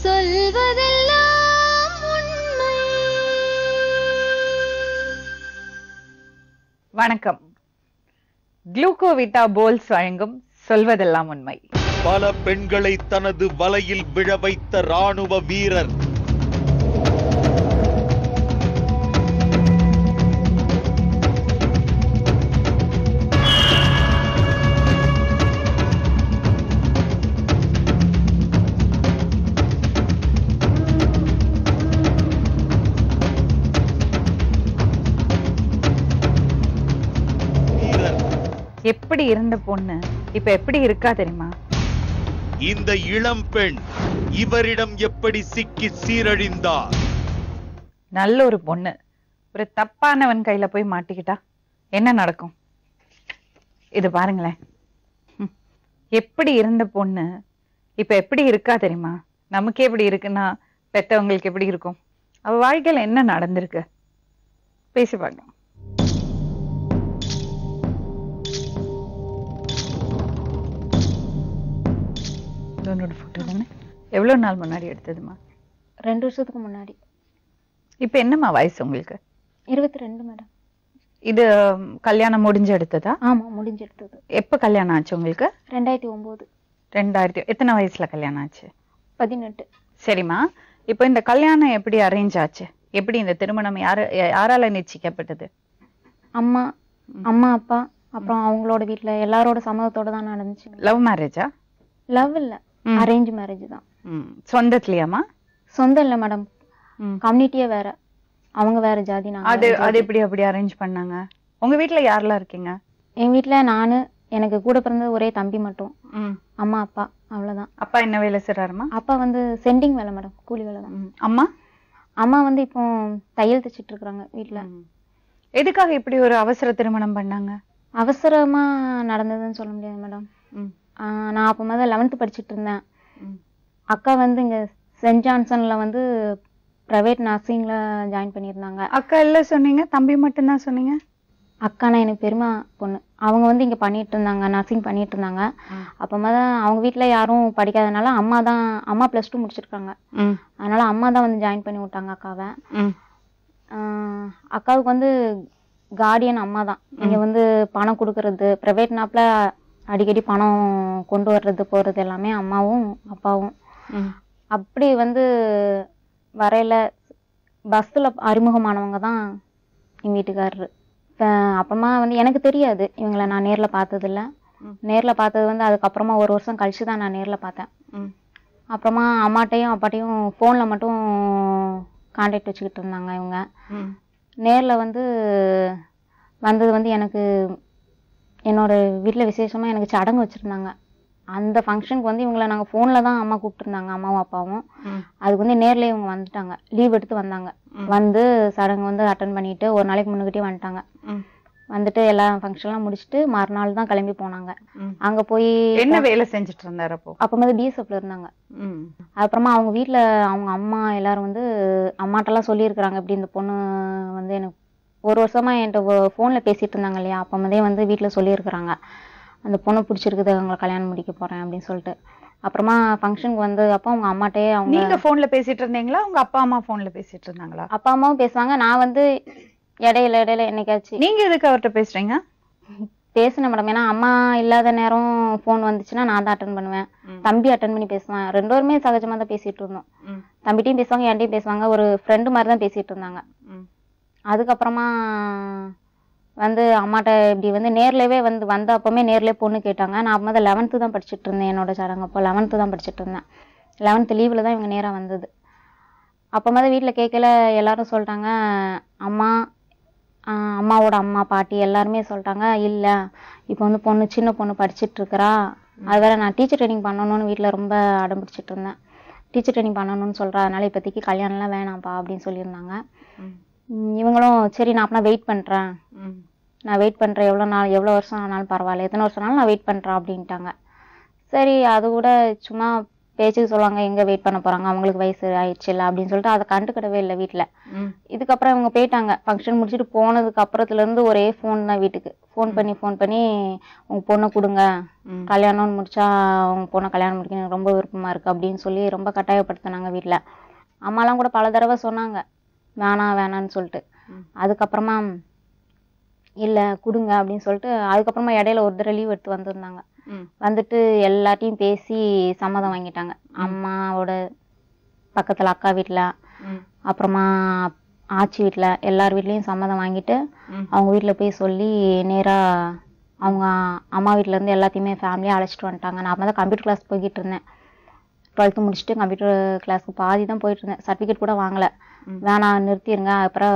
சொல்வதெல்லாம் உண்மை. வணக்கம். குளுக்கோவிட்டா போல்ஸ் வழங்கும் சொல்வதெல்லாம் உண்மை. பல பெண்களை தனது வலையில் விழ வைத்த ராணுவ வீரர். எப்படி இருந்த பொண்ணு இப்ப எப்படி இருக்கா தெரியுமா? இந்த இளம் பெண் இவரிடம் எப்படி சிக்கி சீரழிந்தார்? நல்ல ஒரு பொண்ணு ஒரு தப்பானவன் கையில போய் மாட்டிக்கிட்டா என்ன நடக்கும்? இது பாருங்களேன். எப்படி இருந்த பொண்ணு இப்ப எப்படி இருக்கா தெரியுமா? நமக்கே எப்படி இருக்குன்னா பெத்தவங்களுக்கு எப்படி இருக்கும்? அவ வாழ்க்கையில என்ன நடந்திருக்கு பேசி பார்க்கலாம். எவ்வளவு நாள் முன்னாடி எடுத்ததுமா? 2 வருஷத்துக்கு முன்னாடி. இப்ப என்னம்மா வயசு உங்களுக்கு? 22 மேடம். இது கல்யாணம் முடிஞ்சு எடுத்ததா? ஆமா, முடிஞ்சு எடுத்தது. எப்ப கல்யாணம் ஆச்சு உங்களுக்கு? 2009. 2000. எத்தனை வயசுல கல்யாணம் ஆச்சு? 18. சரிம்மா, இப்போ இந்த கல்யாணம் எப்படி அரேஞ்ச் ஆச்சு? எப்படி இந்த திருமணம் யாரால நிச்சயிக்கப்பட்டது? அம்மா அப்பா அப்புறம் அவங்களோட வீட்டுல எல்லாரோட சம்மதத்தோட தான் நடந்துச்சு. லவ் மேரேஜா? லவ் இல்ல, அரேஞ்ச் மேரேஜ் தான். சொந்தத்துலயாமா? சொந்தம் இல்ல மேடம், கம்யூனிட்டியே வேற, அவங்க வேற ஜாதி. அது எப்படி அப்படி அரேஞ்ச் பண்ணாங்க? உங்க வீட்டுல யாரெல்லாம் இருக்கீங்க? எங்க வீட்டுல நானு, எனக்கு கூட பிறந்தது ஒரே தம்பி மட்டும், அம்மா அப்பா, அவ்வளவுதான். அப்பா என்ன வேலை செய்றாருமா? அப்பா வந்து சென்டிங் வேலை மேடம், கூலி வேலை தான். அம்மா வந்து இப்போ தையல் தைச்சிட்டு இருக்காங்க வீட்டுல. எதுக்காக இப்படி ஒரு அவசர திருமணம் பண்ணாங்க? அவசரமா நடந்ததுன்னு சொல்ல முடியாது மேடம். நான் அப்ப முதல்ல 11th படிச்சுட்டு இருந்தேன். அக்கா வந்து இங்க சென்ட் ஜான்சன்ல வந்து பிரைவேட் நர்சிங்ல ஜாயின் பண்ணியிருந்தாங்க. அக்கா இல்ல சொன்னீங்க, தம்பி மட்டும்தான் சொன்னீங்க. அக்கானா எனக்கு பெருமை பொண்ணு. அவங்க வந்து இங்க பண்ணிட்டு இருந்தாங்க, நர்சிங் பண்ணிட்டு இருந்தாங்க. அப்ப அவங்க வீட்டுல யாரும் படிக்காதனால அம்மா +2 முடிச்சிருக்காங்க. அதனால அம்மா தான் வந்து ஜாயின் பண்ணி விட்டாங்க அக்காவை. அக்காவுக்கு வந்து கார்டியன் அம்மா தான். இங்க வந்து பணம் கொடுக்கறது, பிரைவேட் நாப்ல அடிக்கடி பணம் கொண்டு வர்றது போறது எல்லாமே அம்மாவும் அப்பாவும். அப்படி வந்து வரையில பஸ்ல அறிமுகமானவங்க தான் எங்க வீட்டுக்காரரு. அப்புறமா வந்து எனக்கு தெரியாது இவங்களை நான் நேர்ல பார்த்தது இல்ல. நேர்ல பார்த்தது வந்து அதுக்கப்புறமா 1 வருஷம் கழிச்சுதான் நான் நேர்ல பார்த்தேன். அப்புறமா அம்மாட்டையும் அப்பாட்டையும் போன்ல மட்டும் கான்டாக்ட் வச்சுக்கிட்டு இருந்தாங்க இவங்க. நேர்ல வந்து வந்தது வந்து எனக்கு என்னோட வீட்டுல விசேஷமா எனக்கு சடங்கு வச்சிருந்தாங்க. அந்த ஃபங்க்ஷனுக்கு வந்து இவங்களை நாங்க போன்ல தான் அம்மா கூப்பிட்டுருந்தாங்க, அம்மாவும் அப்பாவும். அதுக்கு வந்து நேர்லயே இவங்க வந்துட்டாங்க, லீவ் எடுத்து வந்தாங்க. வந்து சடங்கு வந்து அட்டன் பண்ணிட்டு ஒரு நாளைக்கு முன்னுக்கிட்டே வந்துட்டாங்க. வந்துட்டு எல்லா ஃபங்க்ஷன்லாம் முடிச்சுட்டு மறுநாள் தான் கிளம்பி போனாங்க. அங்க போய் என்ன வேலை செஞ்சுட்டு இருந்தாரு அப்போ? அப்ப வந்து பிஎஸ்எஃப்ல இருந்தாங்க. அப்புறமா அவங்க வீட்டுல அவங்க அம்மா எல்லாரும் வந்து அம்மாட்டெல்லாம் சொல்லியிருக்கிறாங்க, இப்படி இந்த பொண்ணு வந்து எனக்கு 1 வருஷமா என்கிட்ட போன்ல பேசிட்டு இருந்தாங்க இல்லையா, அப்ப வந்து வீட்டுல சொல்லியிருக்கிறாங்க, அந்த பொண்ணை பிடிச்சிருக்குது, அவங்களை கல்யாணம் முடிக்க போறேன் அப்படின்னு சொல்லிட்டு. அப்புறமா ஃபங்க்ஷனுக்கு வந்து அப்போ அவங்க அம்மாட்டே நீங்க போன்ல பேசிட்டு இருந்தீங்களா, உங்க அப்பா அம்மா போன்ல பேசிட்டு இருந்தாங்களா? அப்பா அம்மாவும் பேசுவாங்க, நான் வந்து இடையில என்னைக்காச்சும். நீங்க எதுக்கு அவர்கிட்ட பேசுறீங்க? பேசுனேன் மேடம், ஏன்னா அம்மா இல்லாத நேரம் போன் வந்துச்சுன்னா நான் தான் அட்டன் பண்ணுவேன், தம்பி அட்டன் பண்ணி பேசுவேன். 2 பேருமே சகஜமா தான் பேசிட்டு இருந்தோம். தம்பிட்டையும் பேசுவாங்க, என்கிட்டயும் பேசுவாங்க, ஒரு ஃப்ரெண்டு மாதிரி தான் பேசிட்டு இருந்தாங்க. அதுக்கப்புறமா வந்து அம்மாட்ட இப்படி வந்து நேர்லவே வந்த அப்பவுமே நேர்லயே பொண்ணு கேட்டாங்க. நான் அப்போ 11th தான் படிச்சுட்டு இருந்தேன், என்னோட சடங்கு அப்போ 11th தான் படிச்சுட்டு இருந்தேன். 11th லீவ்ல தான் இவங்க நேரா வந்தது. அப்போ வீட்டுல கேட்கல, எல்லாரும் சொல்லிட்டாங்க, அம்மாவோட அம்மா பாட்டி எல்லாருமே சொல்லிட்டாங்க, இல்ல இப்போ வந்து பொண்ணு சின்ன பொண்ணு படிச்சுட்டு இருக்கிறா, அது வேற நான் டீச்சர் ட்ரைனிங் பண்ணணும்னு வீட்டுல ரொம்ப அடம் பிடிச்சிட்டு இருந்தேன். டீச்சர் ட்ரைனிங் பண்ணணும்னு சொல்றா, அதனால இப்போதைக்கு கல்யாணம்லாம் வேணாம்ப்பா அப்படின்னு சொல்லியிருந்தாங்க. இவங்களும் சரி நான் அப்பனா வெயிட் பண்றேன், எவ்வளவு வருஷம் ஆனாலும் பரவாயில்ல, எத்தனை வருஷம் ஆனாலும் நான் வெயிட் பண்றேன் அப்படின்ட்டாங்க. சரி, அது கூட சும்மா பேச்சுக்கு சொல்லுவாங்க, எங்க வெயிட் பண்ண போறாங்க, அவங்களுக்கு வயசு ஆயிடுச்சு இல்ல அப்படின்னு சொல்லிட்டு அதை கண்டுக்கிடவே இல்லை வீட்டுல. இதுக்கப்புறம் இவங்க போயிட்டாங்க. ஃபங்க்ஷன் முடிச்சுட்டு போனதுக்கு அப்புறத்துல இருந்து ஒரே ஃபோன் தான் வீட்டுக்கு. ஃபோன் பண்ணி உங்க பொண்ணை கொடுங்க, கல்யாணம்னு முடிச்சா உங்க பொண்ணை கல்யாணம் முடிக்க எனக்கு ரொம்ப விருப்பமா இருக்கு அப்படின்னு சொல்லி ரொம்ப கட்டாயப்படுத்தினாங்க வீட்டுல. அம்மாலாம் கூட பல தடவை சொன்னாங்க வேணான்னு சொல்லிட்டு. அதுக்கப்புறமா இல்ல கொடுங்க அப்படின்னு சொல்லிட்டு அதுக்கப்புறமா இடையில ஒரு தடவை லீவ் எடுத்து வந்திருந்தாங்க. வந்துட்டு எல்லாத்தையும் பேசி சம்மதம் வாங்கிட்டாங்க. அம்மாவோட பக்கத்துல அக்கா வீட்டுல, அப்புறமா ஆச்சி வீட்டுல, எல்லார் வீட்லயும் சம்மதம் வாங்கிட்டு அவங்க வீட்டுல போய் சொல்லி நேரா அவங்க அம்மா வீட்டுல இருந்து எல்லாத்தையுமே ஃபேமிலியா அழைச்சிட்டு வந்துட்டாங்க. நான் அப்பதான் கம்ப்யூட்டர் கிளாஸ் போய்கிட்டு இருந்தேன். 12th முடிச்சுட்டு கம்ப்யூட்டர் கிளாஸ்க்கு பாதி தான் போயிட்டு இருந்தேன். சர்டிஃபிகேட் கூட வாங்கல. வேணாம் நிறுத்திடுங்க, அப்புறம்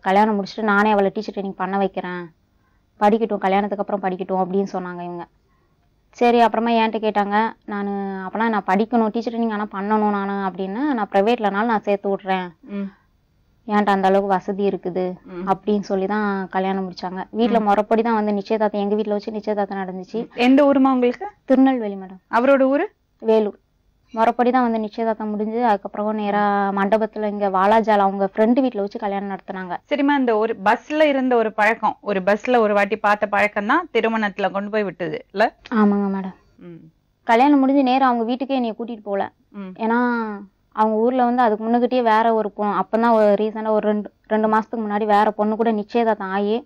கல்யாணம் முடிச்சுட்டு நானே அவளை டீச்சர் ட்ரைனிங் பண்ண வைக்கிறேன், படிக்கட்டும், கல்யாணத்துக்கு அப்புறம் படிக்கட்டும் அப்படின்னு சொன்னாங்க இவங்க. சரி, அப்புறமா என்கிட்ட கேட்டாங்க. அப்பனா நான் படிக்கணும், டீச்சர் ட்ரைனிங் ஆனால் பண்ணணும் நான் அப்படின்னு, நான் ப்ரைவேட்லனாலும் நான் சேர்த்து விட்றேன், என்கிட்ட அந்த அளவுக்கு வசதி இருக்குது அப்படின்னு சொல்லி தான் கல்யாணம் முடிச்சாங்க. வீட்டுல முறைப்படி தான் வந்து நிச்சயதார்த்தம், எங்க வீட்டுல வச்சு நிச்சயதார்த்தம் நடந்துச்சு. எந்த ஊருமா உங்களுக்கு? திருநெல்வேலி மேடம். அவரோட ஊரு? வேலூர். முறைப்படி தான் வந்து நிச்சயதார்த்தம் முடிஞ்சு அதுக்கப்புறம் நேரா மண்டபத்துல இங்க வாலாஜால அவங்க ஃப்ரெண்டு வீட்டுல வச்சு கல்யாணம் நடத்தினாங்க. சரிம்மா, இந்த ஒரு பஸ்ல இருந்த ஒரு பழக்கம், ஒரு பஸ்ல ஒரு வாட்டி பார்த்த பழக்கம் தான் திருமணத்துல கொண்டு போய் விட்டது இல்ல? ஆமாங்க மேடம். கல்யாணம் முடிஞ்சு நேரம் அவங்க வீட்டுக்கே என்னைய கூட்டிட்டு போகல. ஏன்னா அவங்க ஊர்ல வந்து அதுக்கு முன்னுக்கிட்டே வேற ஒரு பொண்ணு, அப்பதான் ஒரு ரீசெண்டா ஒரு ரெண்டு மாசத்துக்கு முன்னாடி வேற பொண்ணு கூட நிச்சயதார்த்தம் ஆகி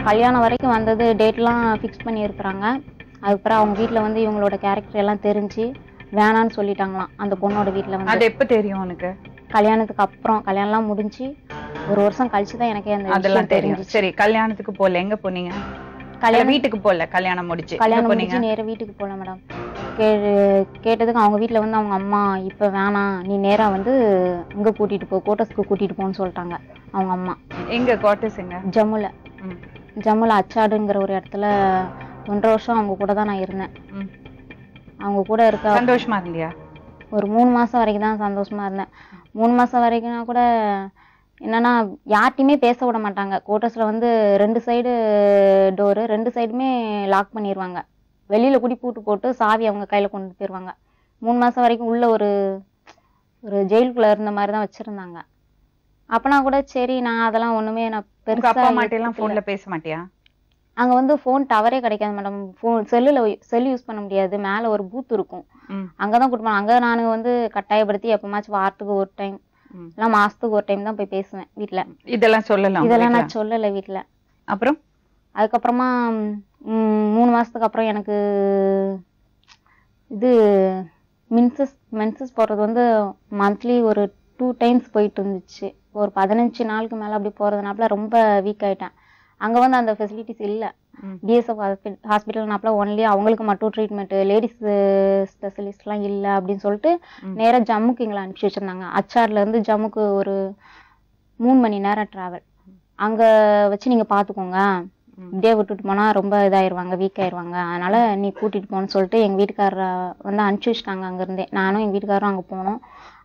கல்யாணம் வரைக்கும் வந்தது, டேட்லாம் ஃபிக்ஸ் பண்ணி இருக்கிறாங்க. அதுக்கப்புறம் அவங்க வீட்டுல வந்து இவங்களோட கேரக்டர் எல்லாம் தெரிஞ்சு வேணான்னு சொல்லிட்டாங்களாம் அந்த பொண்ணோட வீட்டுல வந்து. அது எப்ப தெரியும் உனக்கு? கல்யாணத்துக்கு அப்புறம், கல்யாணம்லாம் முடிஞ்சு ஒரு வருஷம் கழிச்சுதான் எனக்கே அந்த அதெல்லாம் தெரியும். சரி, கல்யாணத்துக்கு போல, எங்க போனீங்க? வீட்டுக்கு போல, கல்யாணம் முடிச்சு நேர வீட்டுக்கு போல மேடம். கேட்டதுக்கு அவங்க வீட்டுல வந்து அவங்க அம்மா இப்ப வேணாம், நீ நேரா வந்து இங்க கூட்டிட்டு போ, கோட்டர்ஸ்க்கு கூட்டிட்டு போன்னு சொல்லிட்டாங்க அவங்க அம்மா. எங்க கோட்டர்ஸ்? எங்க? ஜம்முல அச்சாடுங்கிற ஒரு இடத்துல 1.5 வருஷம் அவங்க கூட தான் நான் இருந்தேன். அவங்க கூட இருக்க சந்தோஷமா இருந்தியா? ஒரு 3 மாசம் வரைக்கும் தான் சந்தோஷமா இருந்தேன். 3 மாசம் வரைக்கும் கூட என்னன்னா யார்ட்டையுமே பேச விட மாட்டாங்க. கோட்டர்ஸ்ல வந்து 2 சைடு டோரு, 2 சைடுமே லாக் பண்ணிடுவாங்க. வெளியில கூடி பூட்டு போட்டு சாவி அவங்க கையில கொண்டு போயிருவாங்க. 3 மாசம் வரைக்கும் உள்ள ஒரு ஜெயிலுக்குள்ள இருந்த மாதிரி தான் வச்சிருந்தாங்க. அப்பனா கூட சரி, நான் அதெல்லாம் ஒண்ணுமே நான் பெருசா போன்ல பேச மாட்டியா? அங்க வந்து போன் டவரே கிடைக்காது மேடம். செல் யூஸ் பண்ண முடியாது. மேல ஒரு பூத் இருக்கும், அங்கதான் கூட்டு போனோம். அங்க நானு வந்து கட்டாயப்படுத்தி எப்பமாச்சும் வாரத்துக்கு ஒரு டைம் இல்ல மாசத்துக்கு ஒரு டைம் தான் போய் பேசுவேன் வீட்டுல. இதெல்லாம் நான் சொல்லல வீட்டுல. அப்புறம் அதுக்கப்புறமா 3 மாசத்துக்கு அப்புறம் எனக்கு இது மென்சஸ் போறது வந்து மந்த்லி ஒரு 2 டைம்ஸ் போயிட்டு இருந்துச்சு. ஒரு 15 நாளுக்கு மேல அப்படி போறதுனால ரொம்ப வீக் ஆயிட்டேன். அங்க வந்து அந்த ஃபெசிலிட்டிஸ் இல்ல. பிஎஸ்எஃப் ஹாஸ்பிட்டல்னாப்ல ஒன்லி அவங்களுக்கு மட்டும் ட்ரீட்மெண்ட், லேடிஸ் ஸ்பெஷலிஸ்ட் எல்லாம் இல்ல அப்படின்னு சொல்லிட்டு நேரா ஜம்முக்கு எங்களை அனுப்பிச்சு வச்சிருந்தாங்க. அச்சாட்ல இருந்து ஜம்முக்கு ஒரு 3 மணி நேரம் டிராவல். அங்க வச்சு நீங்க பாத்துக்கோங்க, இப்படியே விட்டுட்டு போனா ரொம்ப இதாயிருவாங்க, வீக் ஆயிருவாங்க, அதனால நீ கூட்டிட்டு போன்னு சொல்லிட்டு எங்க வீட்டுக்காரரை வந்து அனுப்பிச்சு வச்சுட்டாங்க. அங்க இருந்தே நானும் எங்க வீட்டுக்காரரும் அங்க போனோம்.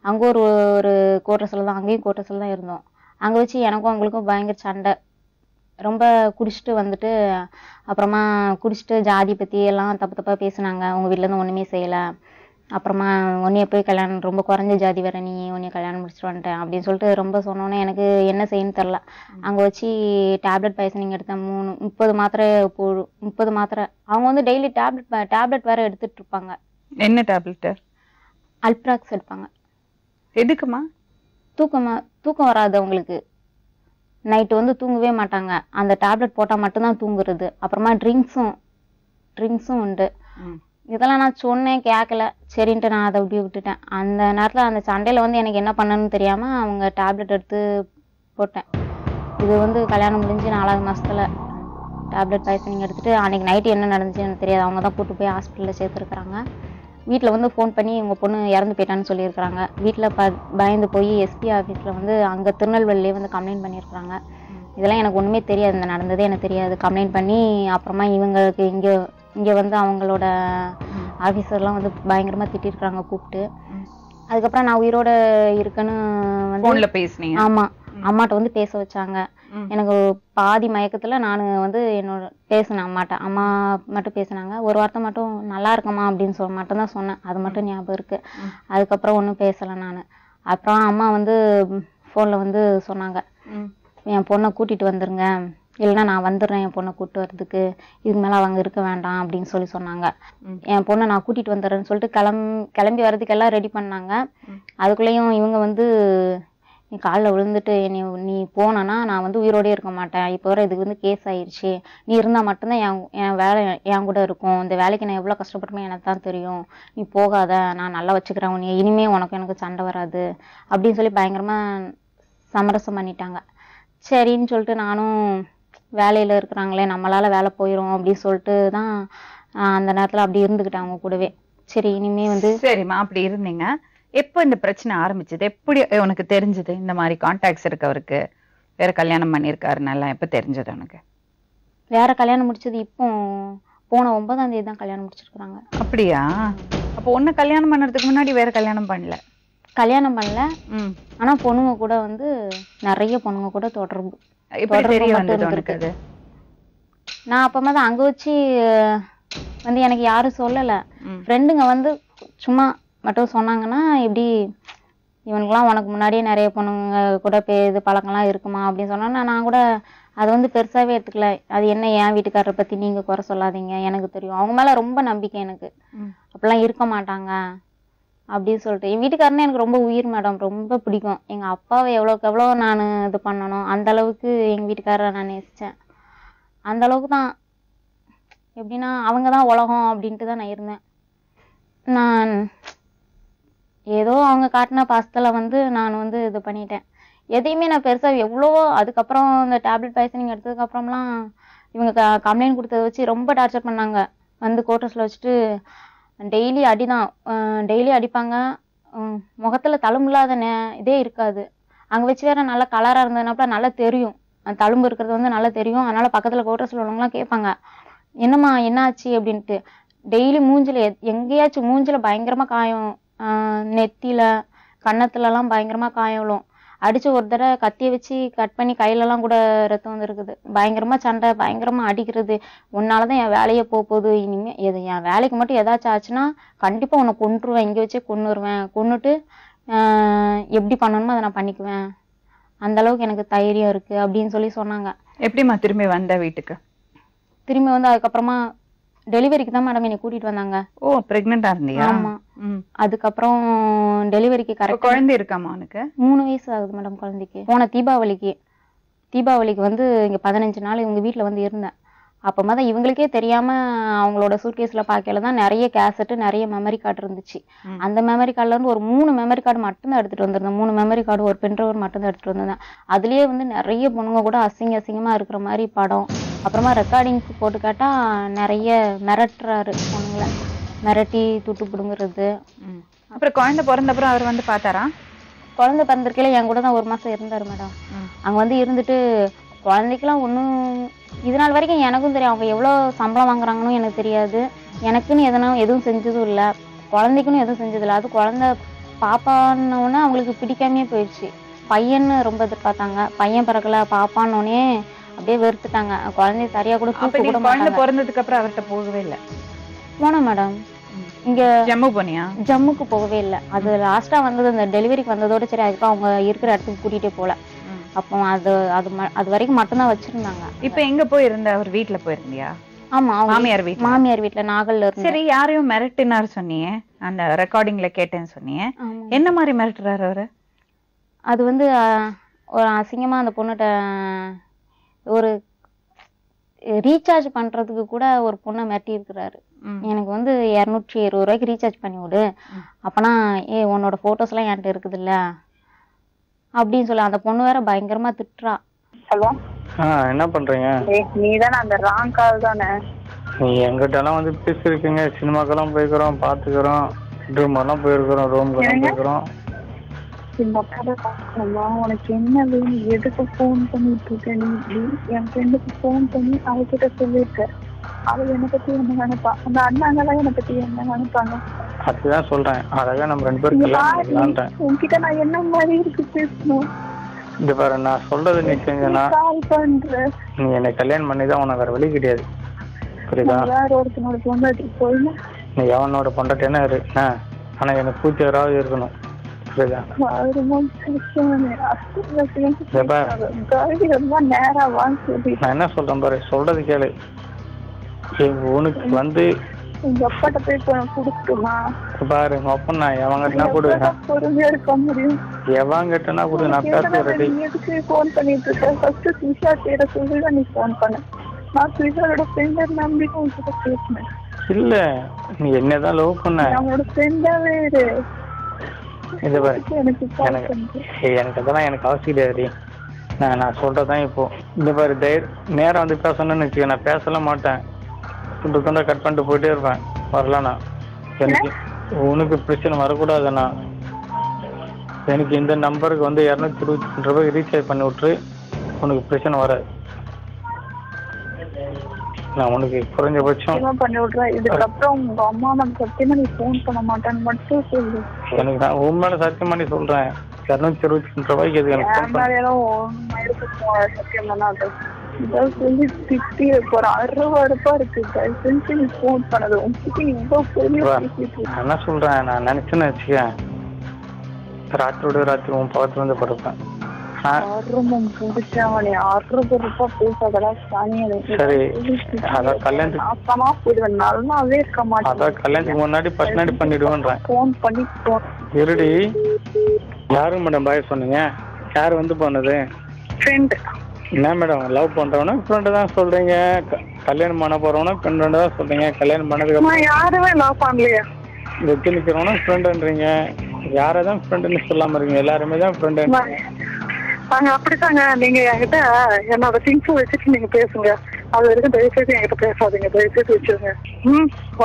அங்க ஒரு கோட்டர்ஸ்ல தான், அங்கேயும் கோட்டர்ஸ்ல தான் இருந்தோம். அங்க வச்சு எனக்கும் அவங்களுக்கும் பயங்கர சண்டை. ரொம்ப குடிச்சிட்டு வந்துட்டு அப்புறமா குடிச்சிட்டு ஜாதி பத்தி எல்லாம் தப்பு தப்பா பேசினாங்க. உங்க வீட்டுல இருந்து ஒண்ணுமே செய்யல, அப்புறமா உன்னைய போய் கல்யாணம், ரொம்ப குறைஞ்ச ஜாதி வேற, நீ உன்னைய கல்யாணம் முடிச்சுட்டு வந்துட்டேன் அப்படின்னு சொல்லிட்டு ரொம்ப சொன்னோன்னே எனக்கு என்ன செய்யணும்னு தெரில. அங்க வச்சு டேப்லெட் பாய்சனிங் எடுத்தேன். 30 மாத்திரை 30 மாத்திரை. அவங்க வந்து டெய்லி டேப்லெட் வேற எடுத்துட்டு இருப்பாங்க. என்ன டேப்லெட்? அல்ப்ராக்ஸ் எடுப்பாங்க. எதுக்குமா? தூக்கம் வராது அவங்களுக்கு. நைட்டு வந்து தூங்கவே மாட்டாங்க. அந்த டேப்லெட் போட்டா மட்டும்தான் தூங்குறது. அப்புறமா ட்ரிங்க்ஸும் உண்டு. இதெல்லாம் நான் சொன்னேன், கேட்கல. சரின்ட்டு நான் அதை அப்படியே விட்டுட்டேன். அந்த நேரத்துல அந்த சண்டையில வந்து எனக்கு என்ன பண்ணணும்னு தெரியாம அவங்க டேப்லெட் எடுத்து போட்டேன். இது வந்து கல்யாணம் முடிஞ்சு 4வது மாசத்துல டேப்லெட் பாய்சனிங் எடுத்துட்டு அன்னைக்கு நைட்டு என்ன நடந்துச்சு எனக்கு தெரியாது. அவங்க தான் கூட்டு போய் ஹாஸ்பிட்டல்ல சேர்த்துருக்குறாங்க. வீட்டுல வந்து ஃபோன் பண்ணி உங்க பொண்ணு இறந்து போயிட்டான்னு சொல்லியிருக்கிறாங்க. வீட்டுல பயந்து போய் எஸ்பி ஆஃபீஸ்ல வந்து அங்க திருநெல்வேலியே வந்து கம்ப்ளைண்ட் பண்ணியிருக்கிறாங்க. இதெல்லாம் எனக்கு ஒண்ணுமே தெரியாது, இந்த நடந்ததே எனக்கு தெரியாது. கம்ப்ளைண்ட் பண்ணி அப்புறமா இவங்களுக்கு இங்க வந்து அவங்களோட ஆபீசர்லாம் வந்து பயங்கரமா திட்டிருக்காங்க கூப்பிட்டு. அதுக்கப்புறம் நான் உயிரோட இருக்குன்னு வந்து பேசுனீங்க. ஆமா, அம்மாட்ட வந்து பேச வச்சாங்க. எனக்கு பாதி மயக்கத்துல நான் வந்து என்னோட பேசினேன் அம்மாட்ட. அம்மா மட்டும் பேசினாங்க. ஒரு வார்த்தை மட்டும் நல்லா இருக்கம்மா அப்படின்னு மட்டும் தான் சொன்னேன். அது மட்டும் ஞாபகம் இருக்கு. அதுக்கப்புறம் ஒன்றும் பேசலை நான். அப்புறம் அம்மா வந்து ஃபோனில் வந்து சொன்னாங்க, என் பொண்ணை கூட்டிட்டு வந்துருங்க, இல்லைன்னா நான் வந்துடுறேன் என் பொண்ணை கூப்பிட்டு வர்றதுக்கு, இதுக்கு மேலே அவங்க இருக்க வேண்டாம் அப்படின்னு சொன்னாங்க. என் பொண்ணை நான் கூட்டிட்டு வந்துடுறேன்னு சொல்லிட்டு கிளம்பி வர்றதுக்கு எல்லாம் ரெடி பண்ணாங்க. அதுக்குள்ளேயும் இவங்க வந்து நீ காலில் விழுந்துட்டு நீ போனா நான் வந்து உயிரோடே இருக்க மாட்டேன், இப்போ வர இதுக்கு வந்து கேஸ் ஆயிடுச்சு, நீ இருந்தால் மட்டும்தான் என் வேலை என் கூட இருக்கும், இந்த வேலைக்கு நான் எவ்வளோ கஷ்டப்பட்டுமே எனக்கு தான் தெரியும், நீ போகாத, நான் நல்லா வச்சுக்கிறேன், நீ இனிமே எனக்கு சண்டை வராது அப்படின்னு சொல்லி பயங்கரமா சமரசம் பண்ணிட்டாங்க. சரின்னு சொல்லிட்டு நானும் வேலையில இருக்கிறாங்களே நம்மளால வேலை போயிடும் அப்படின்னு சொல்லிட்டு தான் அந்த நேரத்துல அப்படி இருந்துக்கிட்டேன் அவங்க கூடவே. சரி இனிமே வந்து. சரிம்மா, அப்படி இருந்தீங்க. எப்போ இந்த பிரச்சனை ஆரம்பிச்சது? எப்படி உனக்கு தெரிஞ்சது இந்த மாதிரி கான்டாக்ட்ஸ் இருக்கவருக்கு வேற கல்யாணம் பண்ணிருக்காருனால? எப்ப தெரிஞ்சது உனக்கு? வேற கல்யாணம் முடிச்சது இப்போ போன 9ஆம் தேதி தான் கல்யாணம் முடிச்சிருக்காங்க. அப்படியா? அப்போ ஒன்னு கல்யாணம் பண்ணறதுக்கு முன்னாடி வேற கல்யாணம் பண்ணல? கல்யாணம் பண்ணல. ஆனா பொண்ணுங்க கூட வந்து நிறைய பொண்ணுங்க கூட தொடர்பு. நான் அப்பமா தான் அங்க வச்சு வந்து எனக்கு யாரும் சொல்லல. ஃப்ரெண்டுங்க வந்து சும்மா மட்டும் சொன்னாங்கன்னா, இப்படி இவனுக்குலாம் உனக்கு முன்னாடியே நிறைய பொண்ணுங்க கூட இது பழக்கம்லாம் இருக்குமா அப்படின்னு சொன்னா நான் கூட அதை வந்து பெருசாவே எடுத்துக்கல. அது என்ன என் வீட்டுக்காரரை பத்தி நீங்க குறை சொல்லாதீங்க, எனக்கு தெரியும், அவங்க மேல ரொம்ப நம்பிக்கை எனக்கு, அப்படிலாம் இருக்க மாட்டாங்க அப்படின்னு சொல்லிட்டு. என் வீட்டுக்காரனே எனக்கு ரொம்ப உயிர் மேடம், ரொம்ப பிடிக்கும். எங்க அப்பாவை எவ்வளோக்கு எவ்வளோ நான் இது பண்ணணும் அந்த அளவுக்கு எங்க வீட்டுக்காரரை நான் நேசிச்சேன். அந்த அளவுக்கு தான். எப்படின்னா அவங்க தான் உலகம் அப்படின்ட்டு தான் நான் இருந்தேன். நான் ஏதோ அவங்க காட்டின பாசத்துல வந்து நான் வந்து இது பண்ணிட்டேன். எதையுமே நான் பெருசா எவ்வளவோ அதுக்கப்புறம் இந்த டேப்லெட் பாய்சனிங் எடுத்ததுக்கு அப்புறம்லாம் இவங்க கம்ப்ளைண்ட் கொடுத்ததை வச்சு ரொம்ப டார்ச்சர் பண்ணாங்க. வந்து கோட்டர்ஸ்ல வச்சுட்டு டெய்லி அடிதான், டெய்லி அடிப்பாங்க. முகத்துல தழும்பில்லாத இதே இருக்காது. அங்க வச்சு வேற நல்லா கலரா இருந்ததுனாப்ப நல்லா தெரியும், அந்த தழும்பு இருக்கிறது வந்து நல்லா தெரியும். அதனால பக்கத்துல கோட்டர்ஸ்ல உள்ளவங்கலாம் கேட்பாங்க, என்னம்மா என்னாச்சு அப்படின்ட்டு. டெய்லி மூஞ்சில எங்கேயாச்சும் மூஞ்சில பயங்கரமா காயம், நெத்தியில கன்னத்துல எல்லாம் பயங்கரமா காயம் விழும். அடிச்சு ஒரு தடவை கத்திய வச்சு கட் பண்ணி கையில எல்லாம் கூட ரத்தம் வந்துருக்குது. பயங்கரமா சண்டை, பயங்கரமா அடிக்கிறது. உன்னாலதான் என் வேலையே போகுது, இனிமே என் வேலைக்கு மட்டும் ஏதாச்சும் ஆச்சுன்னா கண்டிப்பா உன்னை கொன்றுவேன், இங்க வச்சே கொன்னுருவேன், கொன்னுட்டு எப்படி பண்ணணுமோ அதை நான் பண்ணிக்குவேன், அந்த அளவுக்கு எனக்கு தைரியம் இருக்கு அப்படின்னு சொல்லி சொன்னாங்க. எப்படிமா திரும்பி வந்த வீட்டுக்கு? திரும்பி வந்து அதுக்கப்புறமா டெலிவரிக்கு தான் மேடம் என்னை கூட்டிட்டு வந்தாங்க. ஓ, பிரெக்னெண்டா இருந்தியா? ஆமா. அதுக்கப்புறம் டெலிவரிக்கு கரெக்ட். குழந்தை இருக்காமா உனக்கு? 3 வயசு ஆகுது மேடம் குழந்தைக்கு. போன தீபாவளிக்கு வந்து இங்க 15 நாள் இவங்க வீட்டுல வந்து இருந்தேன். அப்பமா தான் இவங்களுக்கே தெரியாம அவங்களோட சூட்கேஸ்ல பாக்கையில தான் நிறைய கேசட், நிறைய மெமரி கார்டு இருந்துச்சு. அந்த மெமரி கார்டுல இருந்து ஒரு 3 மெமரி கார்டு மட்டும்தான் எடுத்துட்டு வந்திருந்தேன். 3 மெமரி கார்டு, ஒரு பென்ட்ரைவர் மட்டும்தான் எடுத்துட்டு வந்திருந்தேன். அதுலயே வந்து நிறைய பொண்ணுங்க கூட அசிங்கமா இருக்கிற மாதிரி படம். அப்புறமா ரெக்கார்டிங்ஸ் போட்டு கேட்டா நிறைய மிரட்டுறாரு, பொண்ணுங்களை மிரட்டி துட்டு பிடுங்குறது. அப்புறம் குழந்தை பிறந்தப்புறம் அவர் வந்து பார்த்தாரா? குழந்தை பிறந்திருக்கையில என் கூட தான் 1 மாசம் இருந்தாரு மேடம். அங்க வந்து இருந்துட்டு குழந்தைக்கெல்லாம் ஒன்றும் இது நாள் வரைக்கும் எனக்கும் தெரியும் அவங்க எவ்வளோ சம்பளம் வாங்குறாங்கன்னு எனக்கு தெரியாது. எனக்குன்னு எதுவும் செஞ்சதும் இல்லை, குழந்தைக்குன்னு எதுவும் செஞ்சதில்லை. அது குழந்தை பாப்பான்னொன்னே அவங்களுக்கு பிடிக்காமே போயிடுச்சு. பையன்னு ரொம்ப எதிர்பார்த்தாங்க, பையன் பிறக்கல, பாப்பான்னொன்னே அப்படியே வெறுத்துட்டாங்க. குழந்தைய சரியா கூட தூக்க கூட குழந்தை பிறந்ததுக்கு அப்புறம் அவர்கிட்ட போகவே இல்லை? போனேன் மேடம். இங்க ஜம்மு போனியா? ஜம்முக்கு போகவே இல்லை. அது லாஸ்டா வந்தது இந்த டெலிவரிக்கு வந்ததோட சரி, அதுக்கு அவங்க இருக்கிற இடத்துக்கு கூட்டிகிட்டே போல. அப்போ அது வரைக்கும் மட்டும்தான் வச்சிருந்தாங்க. இப்ப எங்க போயிருந்த? அவர் வீட்டுல போயிருந்தியா? ஆமா, மாமியார் வீட்டுல நாகல்ல இருந்து. சரி, யாரையும் மிரட்டினாரு சொன்னீங்க, அந்த ரெக்கார்டிங்ல கேட்டேன்னு சொன்னீங்க. என்ன மாதிரி மிரட்டுறாரு அவரு? அது வந்து ஒரு அசிங்கமா அந்த பொண்ணுகிட்ட ஒரு ரீசார்ஜ் பண்றதுக்கு கூட ஒரு பொண்ணை மிரட்டி இருக்கிறாரு. எனக்கு வந்து 220 ரூபாய்க்கு ரீசார்ஜ் பண்ணி விடு, அப்பனா உன்னோட போட்டோஸ் எல்லாம் என்கிட்ட இருக்குது இல்ல அப்படின்னு சொல்லி அந்த பொண்ணு வேற பயங்கரமா திட்டுறா. ஹலோ, என்ன பண்றீங்க? நீ தானே அந்த ராங் கால் தானே? நீ எங்கிட்ட எல்லாம் வந்து பேசிருக்கீங்க, சினிமாக்கெல்லாம் போய்க்கிறோம், பாத்துக்கிறோம், பெட்ரூம் எல்லாம் போயிருக்கிறோம், ரூம்க்கு போயிருக்கிறோம். உனக்கு என்ன வேணும்? எதுக்கு போன் பண்ணிட்டு இருக்க? நீ என் ஃப்ரெண்டுக்கு போன் பண்ணி அவகிட்ட சொல்லிருக்க. அவ என்னை பத்தி என்ன நினைப்பா? அந்த அண்ணாங்கெல்லாம் என்னை பத்தி என்ன நினைப்பாங்க? அதுதான் சொல்றேன், அழகா நம்ம 2 பேரும் உன்கிட்ட நான் என்ன மாதிரி இருக்கு பேசணும்? இந்த பாரு, நான் சொல்றது நீ செஞ்சனா கால் பண்றேன். நீ என்னை கல்யாணம் பண்ணி தான் உனக்கு வேற வழி கிடையாது. புரியுதா? வேற ஒருத்தனோட பொண்டாட்டி போயினா நீ எவனோட பொண்டாட்டினா இரு, ஆனா எனக்கு பூச்சியராவது இருக்கணும். புரியுதா? நேரா வாங்கி நான் என்ன சொல்றேன் பாரு, சொல்றது கேளு. உனக்கு வந்து எங்க அப்பாட்ட போய் கொடுத்துமா பாரு, உங்க அப்பா நான் எவங்கிட்டனா கொடுவேன். பொறுமையா இருக்க முடியும். எவங்கிட்டனா கொடு, நான் பேச ரெடி. எதுக்கு போன் பண்ணிட்டு இருக்கேன்? ஃபர்ஸ்ட் சுஷா பேர சொல்லி நீ போன் பண்ண. நான் சுஷாவோட ஃப்ரெண்ட் நம்பி உங்ககிட்ட பேசினேன். இல்ல, நீ என்னதான் லவ் பண்ண. அவனோட ஃப்ரெண்டாவே இரு. இது பாரு, எனக்கு எனக்கு அதெல்லாம் எனக்கு அவசியம் கிடையாது. நான் சொல்றதான் இப்போ. இந்த பாரு, நேரம் வந்து பேசணும்னு வச்சுக்க, நான் பேசலாம் மாட்டேன். துண்டு துண்டா கட் பண்ணிட்டு போயிட்டே இருப்பேன். வரலண்ணா, எனக்கு உனக்கு பிரச்சனை வரக்கூடாதுண்ணா. எனக்கு இந்த நம்பருக்கு வந்து 225 ரூபாய் ரீசார்ஜ் பண்ணி விட்டுரு, உனக்கு பிரச்சனை வராது. நான் உனக்கு குறைஞ்சபட்சம் பண்ணி விட்றேன். இதுக்கப்புறம் உங்க அம்மா நம்ம சத்தியமா நீ போன் பண்ண மாட்டேன்னு மட்டும் சொல்லு. எனக்கு நான் உண்மையில சத்தியம் பண்ணி சொல்றேன், 225 ரூபாய்க்கு எது எனக்கு ஃபோன் பண்ண. சத்தியம் பண்ணாது. இதாவது சொல்லி திட்டி போறேன். அறுவறுப்பா இருக்கு. செஞ்சு நீ போன் பண்ணது உங்ககிட்ட இவ்வளவு பெரிய நான் என்ன சொல்றேன், நான் நினைச்சேன்னு வச்சுக்கேன், ராத்திரோட ராத்திரி உன் பக்கத்துல வந்து படுப்பேன். ஆர்வம் பிடிச்சவனே அறுவறுப்பா பேசாதடா சாணியது. சரி, அதான் கல்யாணத்துக்கு நாசமா போயிடுவேன். நல்லாவே இருக்க மாட்டேன். அதான் கல்யாணத்துக்கு முன்னாடி பர்சனடி பண்ணிடுவேன்றேன். போன் பண்ணி இருடி. யாரும் மேடம் பாய் சொன்னீங்க? யார் வந்து போனது? ஃப்ரெண்ட். என்ன மேடம், லவ் பண்றவனா ஃப்ரெண்டு தான் சொல்றீங்க, கல்யாணம் பண்ண போறவனா ஃப்ரெண்டு தான் சொல்றீங்க. கல்யாணம் பண்ணதுக்கு யாருமே லவ் பண்ணலையா? வெட்டி நிக்கிறவனா ஃப்ரெண்டுன்றீங்க. யாரதான் ஃப்ரெண்டுன்னு சொல்லாம இருக்கீங்க? எல்லாருமே தான் ஃப்ரெண்டு. நாங்க அப்படித்தாங்க. நீங்க என்கிட்ட என்னோட திங்ஸ் வச்சுட்டு நீங்க பேசுங்க. அது வரைக்கும் தயவுசெய்து என்கிட்ட பேசாதீங்க. தயவுசெய்து வச்சுருங்க.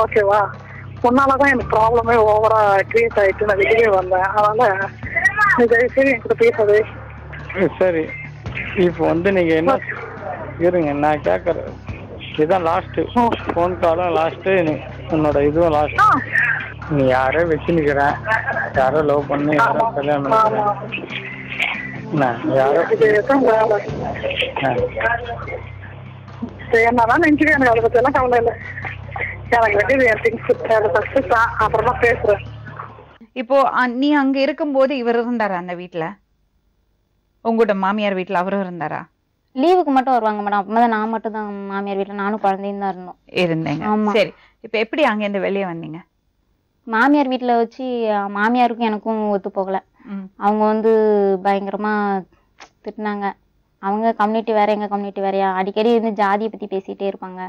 ஓகேவா? முன்னாலதான் எனக்கு ப்ராப்ளமே ஓவரா கிரியேட் ஆயிட்டு நான் வெளியே வந்தேன். அதனால நீ தயவுசெய்து என்கிட்ட பேசாதே. சரி, இப்போ வந்து நீங்க என்ன இருங்க, நான் கேட்கறேன். இதுதான் லாஸ்ட் ஃபோன் காலும் லாஸ்ட், உன்னோட இதுவும் லாஸ்ட். நீ யாரோ வச்சு நிக்கிறேன், யாரோ லவ் பண்ணி யாரோ கல்யாணம் பண்ணிக்கிறேன். யாரோ என்னதான் நினைச்சுக்க, எனக்கு அதை பத்தி எல்லாம் கவலை இல்லை. எனக்கு வேண்டியது என் திங்ஸ் அப்புறமா பேசுறேன். இப்போ நீ அங்க இருக்கும்போது இவர் இருந்தாரா அந்த வீட்டுல? உங்களோட மாமியார் வீட்டுல அவரும் இருந்தாரா? லீவுக்கு மட்டும் வருவாங்க மேடம். அப்பதான் நான் மட்டும் தான் மாமியார் வீட்டுல, நானும் குழந்தையும் தான் இருந்தேங்க. சரி, இப்ப எப்படி அங்க இருந்து வெளியே வந்தீங்க? மாமியார் வீட்டுல வச்சு மாமியாருக்கும் எனக்கும் ஒத்து போகல. அவங்க வந்து பயங்கரமா திட்டினாங்க. அவங்க கம்யூனிட்டி வேற, எங்க கம்யூனிட்டி வேறையா, அடிக்கடி வந்து ஜாதியை பத்தி பேசிட்டே இருப்பாங்க.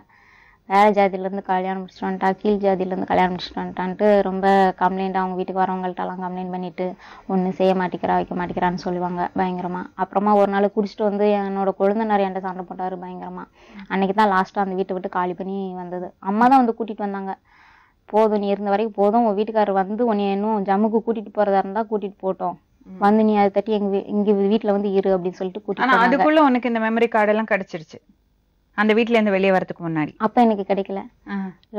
வேற ஜாதியில இருந்து கல்யாணம் முடிச்சுட்டு வந்துட்டா, கீழ் ஜாதியில இருந்து கல்யாணம் முடிச்சுட்டு வந்துட்டான்ட்டு ரொம்ப கம்ப்ளைண்ட், அவங்க வீட்டுக்கு வரவங்கள்ட்ட எல்லாம் கம்ப்ளைண்ட் பண்ணிட்டு ஒன்னும் செய்ய மாட்டேங்கிறா வைக்க மாட்டேங்கிறான்னு சொல்லுவாங்க பயங்கரமா. அப்புறமா ஒரு நாள் குடிச்சிட்டு வந்து என்னோட கொழுந்தனார் என்கிட்ட சண்டை போட்டாரு பயங்கரமா. அன்னைக்கு தான் லாஸ்டா அந்த வீட்டை விட்டு காலி பண்ணி வந்தது. அம்மா தான் வந்து கூட்டிட்டு வந்தாங்க. போதும், நீ இருந்த வரைக்கும் போதும், உன் வீட்டுக்காரர் வந்து உன்னை இன்னும் ஜம்முக்கு கூட்டிட்டு போறதா இருந்தா கூட்டிட்டு போட்டோம், வந்து நீ அதை தட்டி இங்க வீட்டுல வந்து இரு அப்படின்னு சொல்லிட்டு கூட்டிட்டு. அதுக்குள்ள உனக்கு இந்த மெமரி கார்டு எல்லாம் கிடைச்சிருச்சு அந்த வீட்டுல இருந்து வெளியே வரதுக்கு முன்னாடி? அப்ப எனக்கு கிடைக்கல.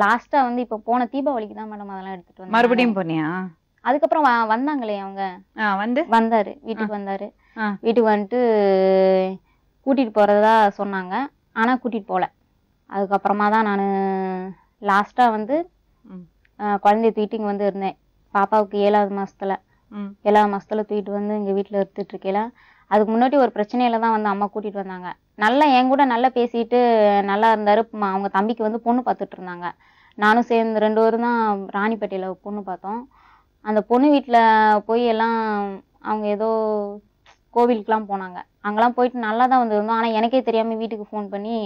லாஸ்டா வந்து இப்ப போன தீபாவளிக்கு தான் மேடம் அதெல்லாம் எடுத்துட்டு வந்து. மறுபடியும் போனியா? அதுக்கப்புறம் வந்தாங்களே அவங்க, வந்தாரு வீட்டுக்கு வந்தாரு. வீட்டுக்கு வந்துட்டு கூட்டிட்டு போறதா சொன்னாங்க, ஆனா கூட்டிட்டு போல. அதுக்கப்புறமா தான் நான் லாஸ்டா வந்து குழந்தைய தூக்கிட்டு இங்க வந்து இருந்தேன். பாப்பாவுக்கு 7வது மாசத்துல தூக்கிட்டு வந்து இங்க வீட்டுல எடுத்துட்டு இருக்கேல. அதுக்கு முன்னாடி ஒரு பிரச்சனையில தான் வந்து அம்மா கூட்டிட்டு வந்தாங்க. நல்லா என் கூட நல்லா பேசிட்டு நல்லா இருந்தாரு. அவங்க தம்பிக்கு வந்து பொண்ணு பார்த்துட்டு இருந்தாங்க. நானும் சேர்ந்து 2 பேரும் தான் ராணிப்பேட்டையில பொண்ணு பார்த்தோம். அந்த பொண்ணு வீட்டுல போய் எல்லாம் அவங்க ஏதோ கோவிலுக்குலாம் போனாங்க. அங்கெல்லாம் போயிட்டு நல்லா தான் வந்து இருந்தோம். ஆனா எனக்கே தெரியாம வீட்டுக்கு ஃபோன் பண்ணி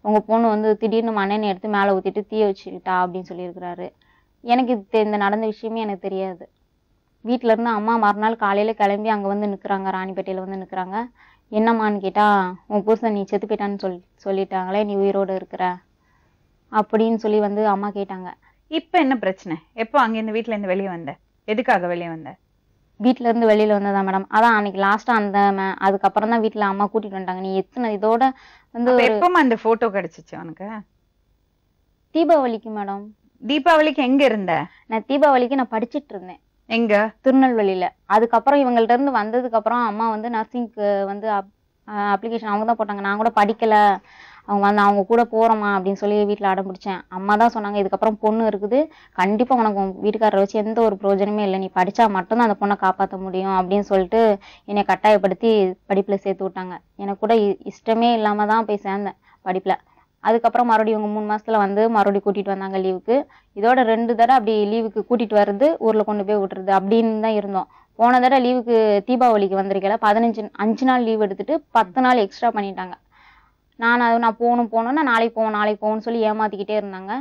உங்க பொண்ணு வந்து திடீர்னு மண்ணெண்ணெய் எடுத்து மேல ஊத்திட்டு தீய வச்சுக்கிட்டா அப்படின்னு சொல்லியிருக்கிறாரு. எனக்கு இந்த நடந்த விஷயமே எனக்கு தெரியாது. வீட்டுல இருந்து அம்மா மறுநாள் காலையில கிளம்பி அங்க வந்து நிக்கிறாங்க, ராணிப்பேட்டையில வந்து நிக்கிறாங்க. என்னம்மான்னு கேட்டா, உன் புருஷன் நீ செத்து போயிட்டான்னு சொல்லிட்டாங்களே, நீ உயிரோட இருக்கிற அப்படின்னு சொல்லி வந்து அம்மா கேட்டாங்க. இப்ப என்ன பிரச்சனை? எப்போ அங்க இந்த வீட்டுல இருந்து வெளியே வந்த? எதுக்காக வெளியே வந்த? வீட்டுல இருந்து வெளியில வந்ததா மேடம். அதான் அன்னைக்கு லாஸ்டா அந்த அதுக்கப்புறம் தான் வீட்டுல அம்மா கூட்டிட்டு வந்துட்டாங்க. நீ எத்தனை இதோட வந்து எப்பமா அந்த போட்டோ கிடைச்சிச்சு உனக்கு? தீபாவளிக்கு மேடம். தீபாவளிக்கு எங்க இருந்த? நான் தீபாவளிக்கு நான் படிச்சிட்டு இருந்தேன். எங்க? திருநெல்வேலியில. அதுக்கப்புறம் இவங்கள்ட்ட இருந்து வந்ததுக்கு அப்புறம் அம்மா வந்து நர்சிங்க்கு வந்து அப்ளிகேஷன் அவங்க தான் போட்டாங்க. நான் கூட படிக்கல, அவங்க கூட போறோமா அப்படின்னு சொல்லி வீட்டுல அடம் பிடிச்சேன். அம்மா தான் சொன்னாங்க, இதுக்கப்புறம் பொண்ணு இருக்குது, கண்டிப்பா உனக்கு உன் வீட்டுக்காரரை வச்சு எந்த ஒரு பிரயோஜனமே இல்லை, நீ படிச்சா மட்டும்தான் அந்த பொண்ணை காப்பாற்ற முடியும் அப்படின்னு சொல்லிட்டு என்னை கட்டாயப்படுத்தி படிப்புல சேர்த்து விட்டாங்க. எனக்கு கூட இஷ்டமே இல்லாம தான் போய் சேர்ந்தேன் படிப்புல. அதுக்கப்புறம் மறுபடியும் இவங்க 3 மாசத்துல வந்து மறுபடியும் கூட்டிட்டு வந்தாங்க லீவுக்கு. இதோட 2 தடவை அப்படி லீவுக்கு கூட்டிட்டு வர்றது, ஊர்ல கொண்டு போய் விட்டுறது அப்படின்னு தான் இருந்தோம். போன தடவை லீவுக்கு தீபாவளிக்கு வந்திருக்கல, 5 நாள் லீவ் எடுத்துட்டு 10 நாள் எக்ஸ்ட்ரா பண்ணிட்டாங்க. நான் போகணும்னா நாளைக்கு போவோம்னு சொல்லி ஏமாத்திக்கிட்டே இருந்தாங்க.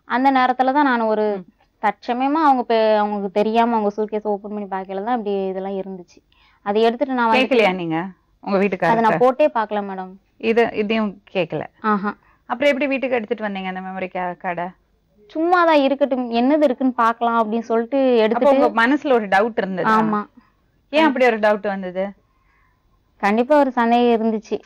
அந்த நேரத்துல தான் நான் ஒரு தற்சமயமா அவங்களுக்கு தெரியாம அவங்க சூட்கேஸ் ஓபன் பண்ணி பார்க்கல தான் இப்படி இதெல்லாம் இருந்துச்சு. அதை எடுத்துட்டு நான் கேட்கலையா நீங்க உங்க வீட்டுக்காரர்? அதை நான் போட்டே பார்க்கல மேடம். இதையும் கேட்கல. ஆஹா. அப்புறம் எப்படி வீட்டுக்கு எடுத்துட்டு வந்தீங்க அந்த மெமரி கார்டை? சும்மாதான் இருக்கட்டும், என்னது இருக்குன்னு பாக்கலாம் அப்படின்னு சொல்லிட்டு எடுத்துட்டு. உங்க மனசுல ஒரு டவுட் இருந்தது? ஆமா. ஏன் அப்படி ஒரு டவுட் வந்தது? கண்டிப்பா ஒரு சந்தேகம் இருந்துச்சு.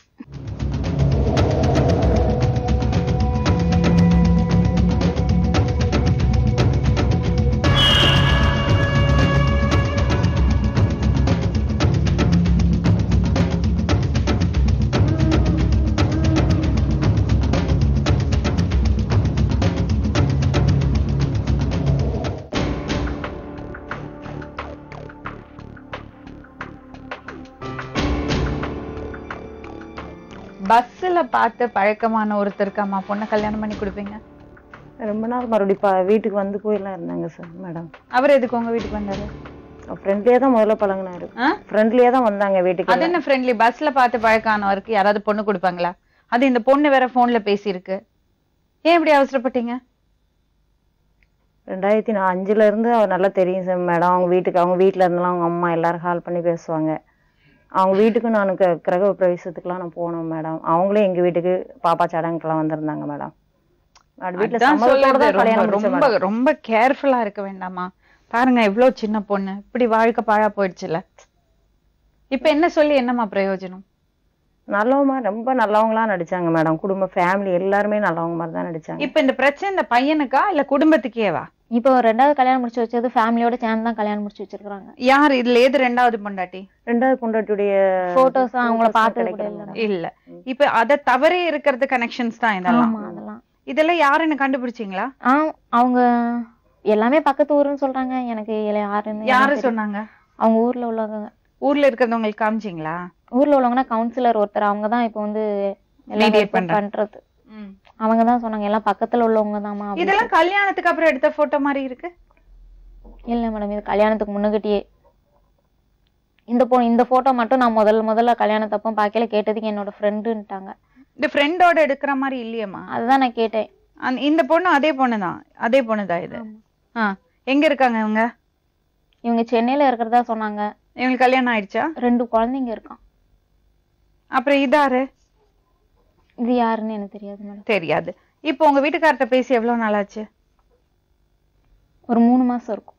பஸ்ல பார்த்து பழக்கமான ஒருத்தருக்கு அம்மா பொண்ணை கல்யாணம் பண்ணி கொடுப்பீங்க? ரொம்ப நாள் மறுபடியும் வீட்டுக்கு வந்து போயெல்லாம் இருந்தாங்க சார் மேடம். அவர் எதுக்கு உங்க வீட்டுக்கு வந்தாரு? ஃப்ரெண்ட்லியே தான் முதல்ல பழகினாரு. ஃப்ரெண்ட்லியே தான் வந்தாங்க வீட்டுக்கு. அது என்ன ஃப்ரெண்ட்லி? பஸ்ல பார்த்து பழக்கானவருக்கு யாராவது பொண்ணு கொடுப்பாங்களா? அது இந்த பொண்ணு வேற போன்ல பேசியிருக்கு. ஏன் இப்படி அவசரப்பட்டீங்க? 2005ல இருந்து அவர் நல்லா தெரியும் சார் மேடம். அவங்க வீட்டுல இருந்தெல்லாம் அவங்க அம்மா எல்லாரும் கால் பண்ணி பேசுவாங்க. அவங்க வீட்டுக்கு நான் கிரக பிரவேசத்துக்குலாம் நான் போனோம் மேடம். அவங்களே எங்க வீட்டுக்கு பாப்பா சடங்குக்கெல்லாம் வந்திருந்தாங்க மேடம். ரொம்ப ரொம்ப கேர்ஃபுல்லா இருக்க வேண்டாமா? பாருங்க எவ்வளவு சின்ன பொண்ணு, இப்படி வாழ்க்கை பாழா போயிடுச்சுல. இப்ப என்ன சொல்லி என்னமா பிரயோஜனம்? நல்லவமா ரொம்ப நல்லவங்களா நடிச்சாங்க மேடம். குடும்ப ஃபேமிலி எல்லாருமே நல்லவங்க மாதிரி தான் நடிச்சாங்க. இப்ப இந்த பிரச்சனை இந்த பையனுக்கா இல்ல குடும்பத்துக்கேவா? இப்போ 2வது கல்யாணம் முடிச்சு வச்சது ஃபேமிலியோட சேர்ந்து தான் கல்யாணம் முடிச்சு வச்சிருக்காங்க. யார் இதுல ஏது 2வது பொண்டாட்டி? 2வது பொண்டாட்டியுடைய போட்டோஸ் அவங்கள பார்த்து இல்ல. இப்ப அத தவறே இருக்கிறது கனெக்ஷன்ஸ் தான் இதெல்லாம். இதெல்லாம் யாருன்னு கண்டுபிடிச்சீங்களா? அவங்க எல்லாமே பக்கத்து ஊருன்னு சொல்றாங்க. எனக்கு யாரு சொன்னாங்க? அவங்க ஊர்ல உள்ளவங்க. ஊர்ல இருக்கிறவங்களுக்கு காமிச்சீங்களா? ஊர்ல உள்ளவங்கன்னா கவுன்சிலர் ஒருத்தர், அவங்க தான் இப்ப வந்து பண்றது. அவங்க தான் சொன்னாங்க எல்லாம் பக்கத்துல உள்ளவங்க தான்மா. இதெல்லாம் கல்யாணத்துக்கு அப்புறம் எடுத்த போட்டோ மாதிரி இருக்கு. இல்ல மேடம், இது கல்யாணத்துக்கு முன்னகட்டியே. இந்த போட்டோ மட்டும் நான் முதல்ல கல்யாணத்தப்ப பாக்கல, கேட்டதுக்கு என்னோட ஃப்ரெண்டுன்ட்டாங்க. இந்த ஃப்ரெண்டோட எடுக்கிற மாதிரி இல்லையம்மா? அதுதான் நான் கேட்டேன். இந்த பொண்ணு அதே பொண்ணுதான் இது. எங்க இருக்காங்க இவங்க? இவங்க சென்னையில இருக்கிறதா சொன்னாங்க. இவங்களுக்கு கல்யாணம் ஆயிடுச்சா? 2 குழந்தைங்க இருக்கான். அப்புறம் இதாரு? இது யாருன்னு எனக்கு தெரியாது மேடம். தெரியாது. இப்போ உங்க வீட்டுக்கார்ட்ட பேசி எவ்வளவு நாள் ஆச்சு? ஒரு 3 மாசம் இருக்கும்.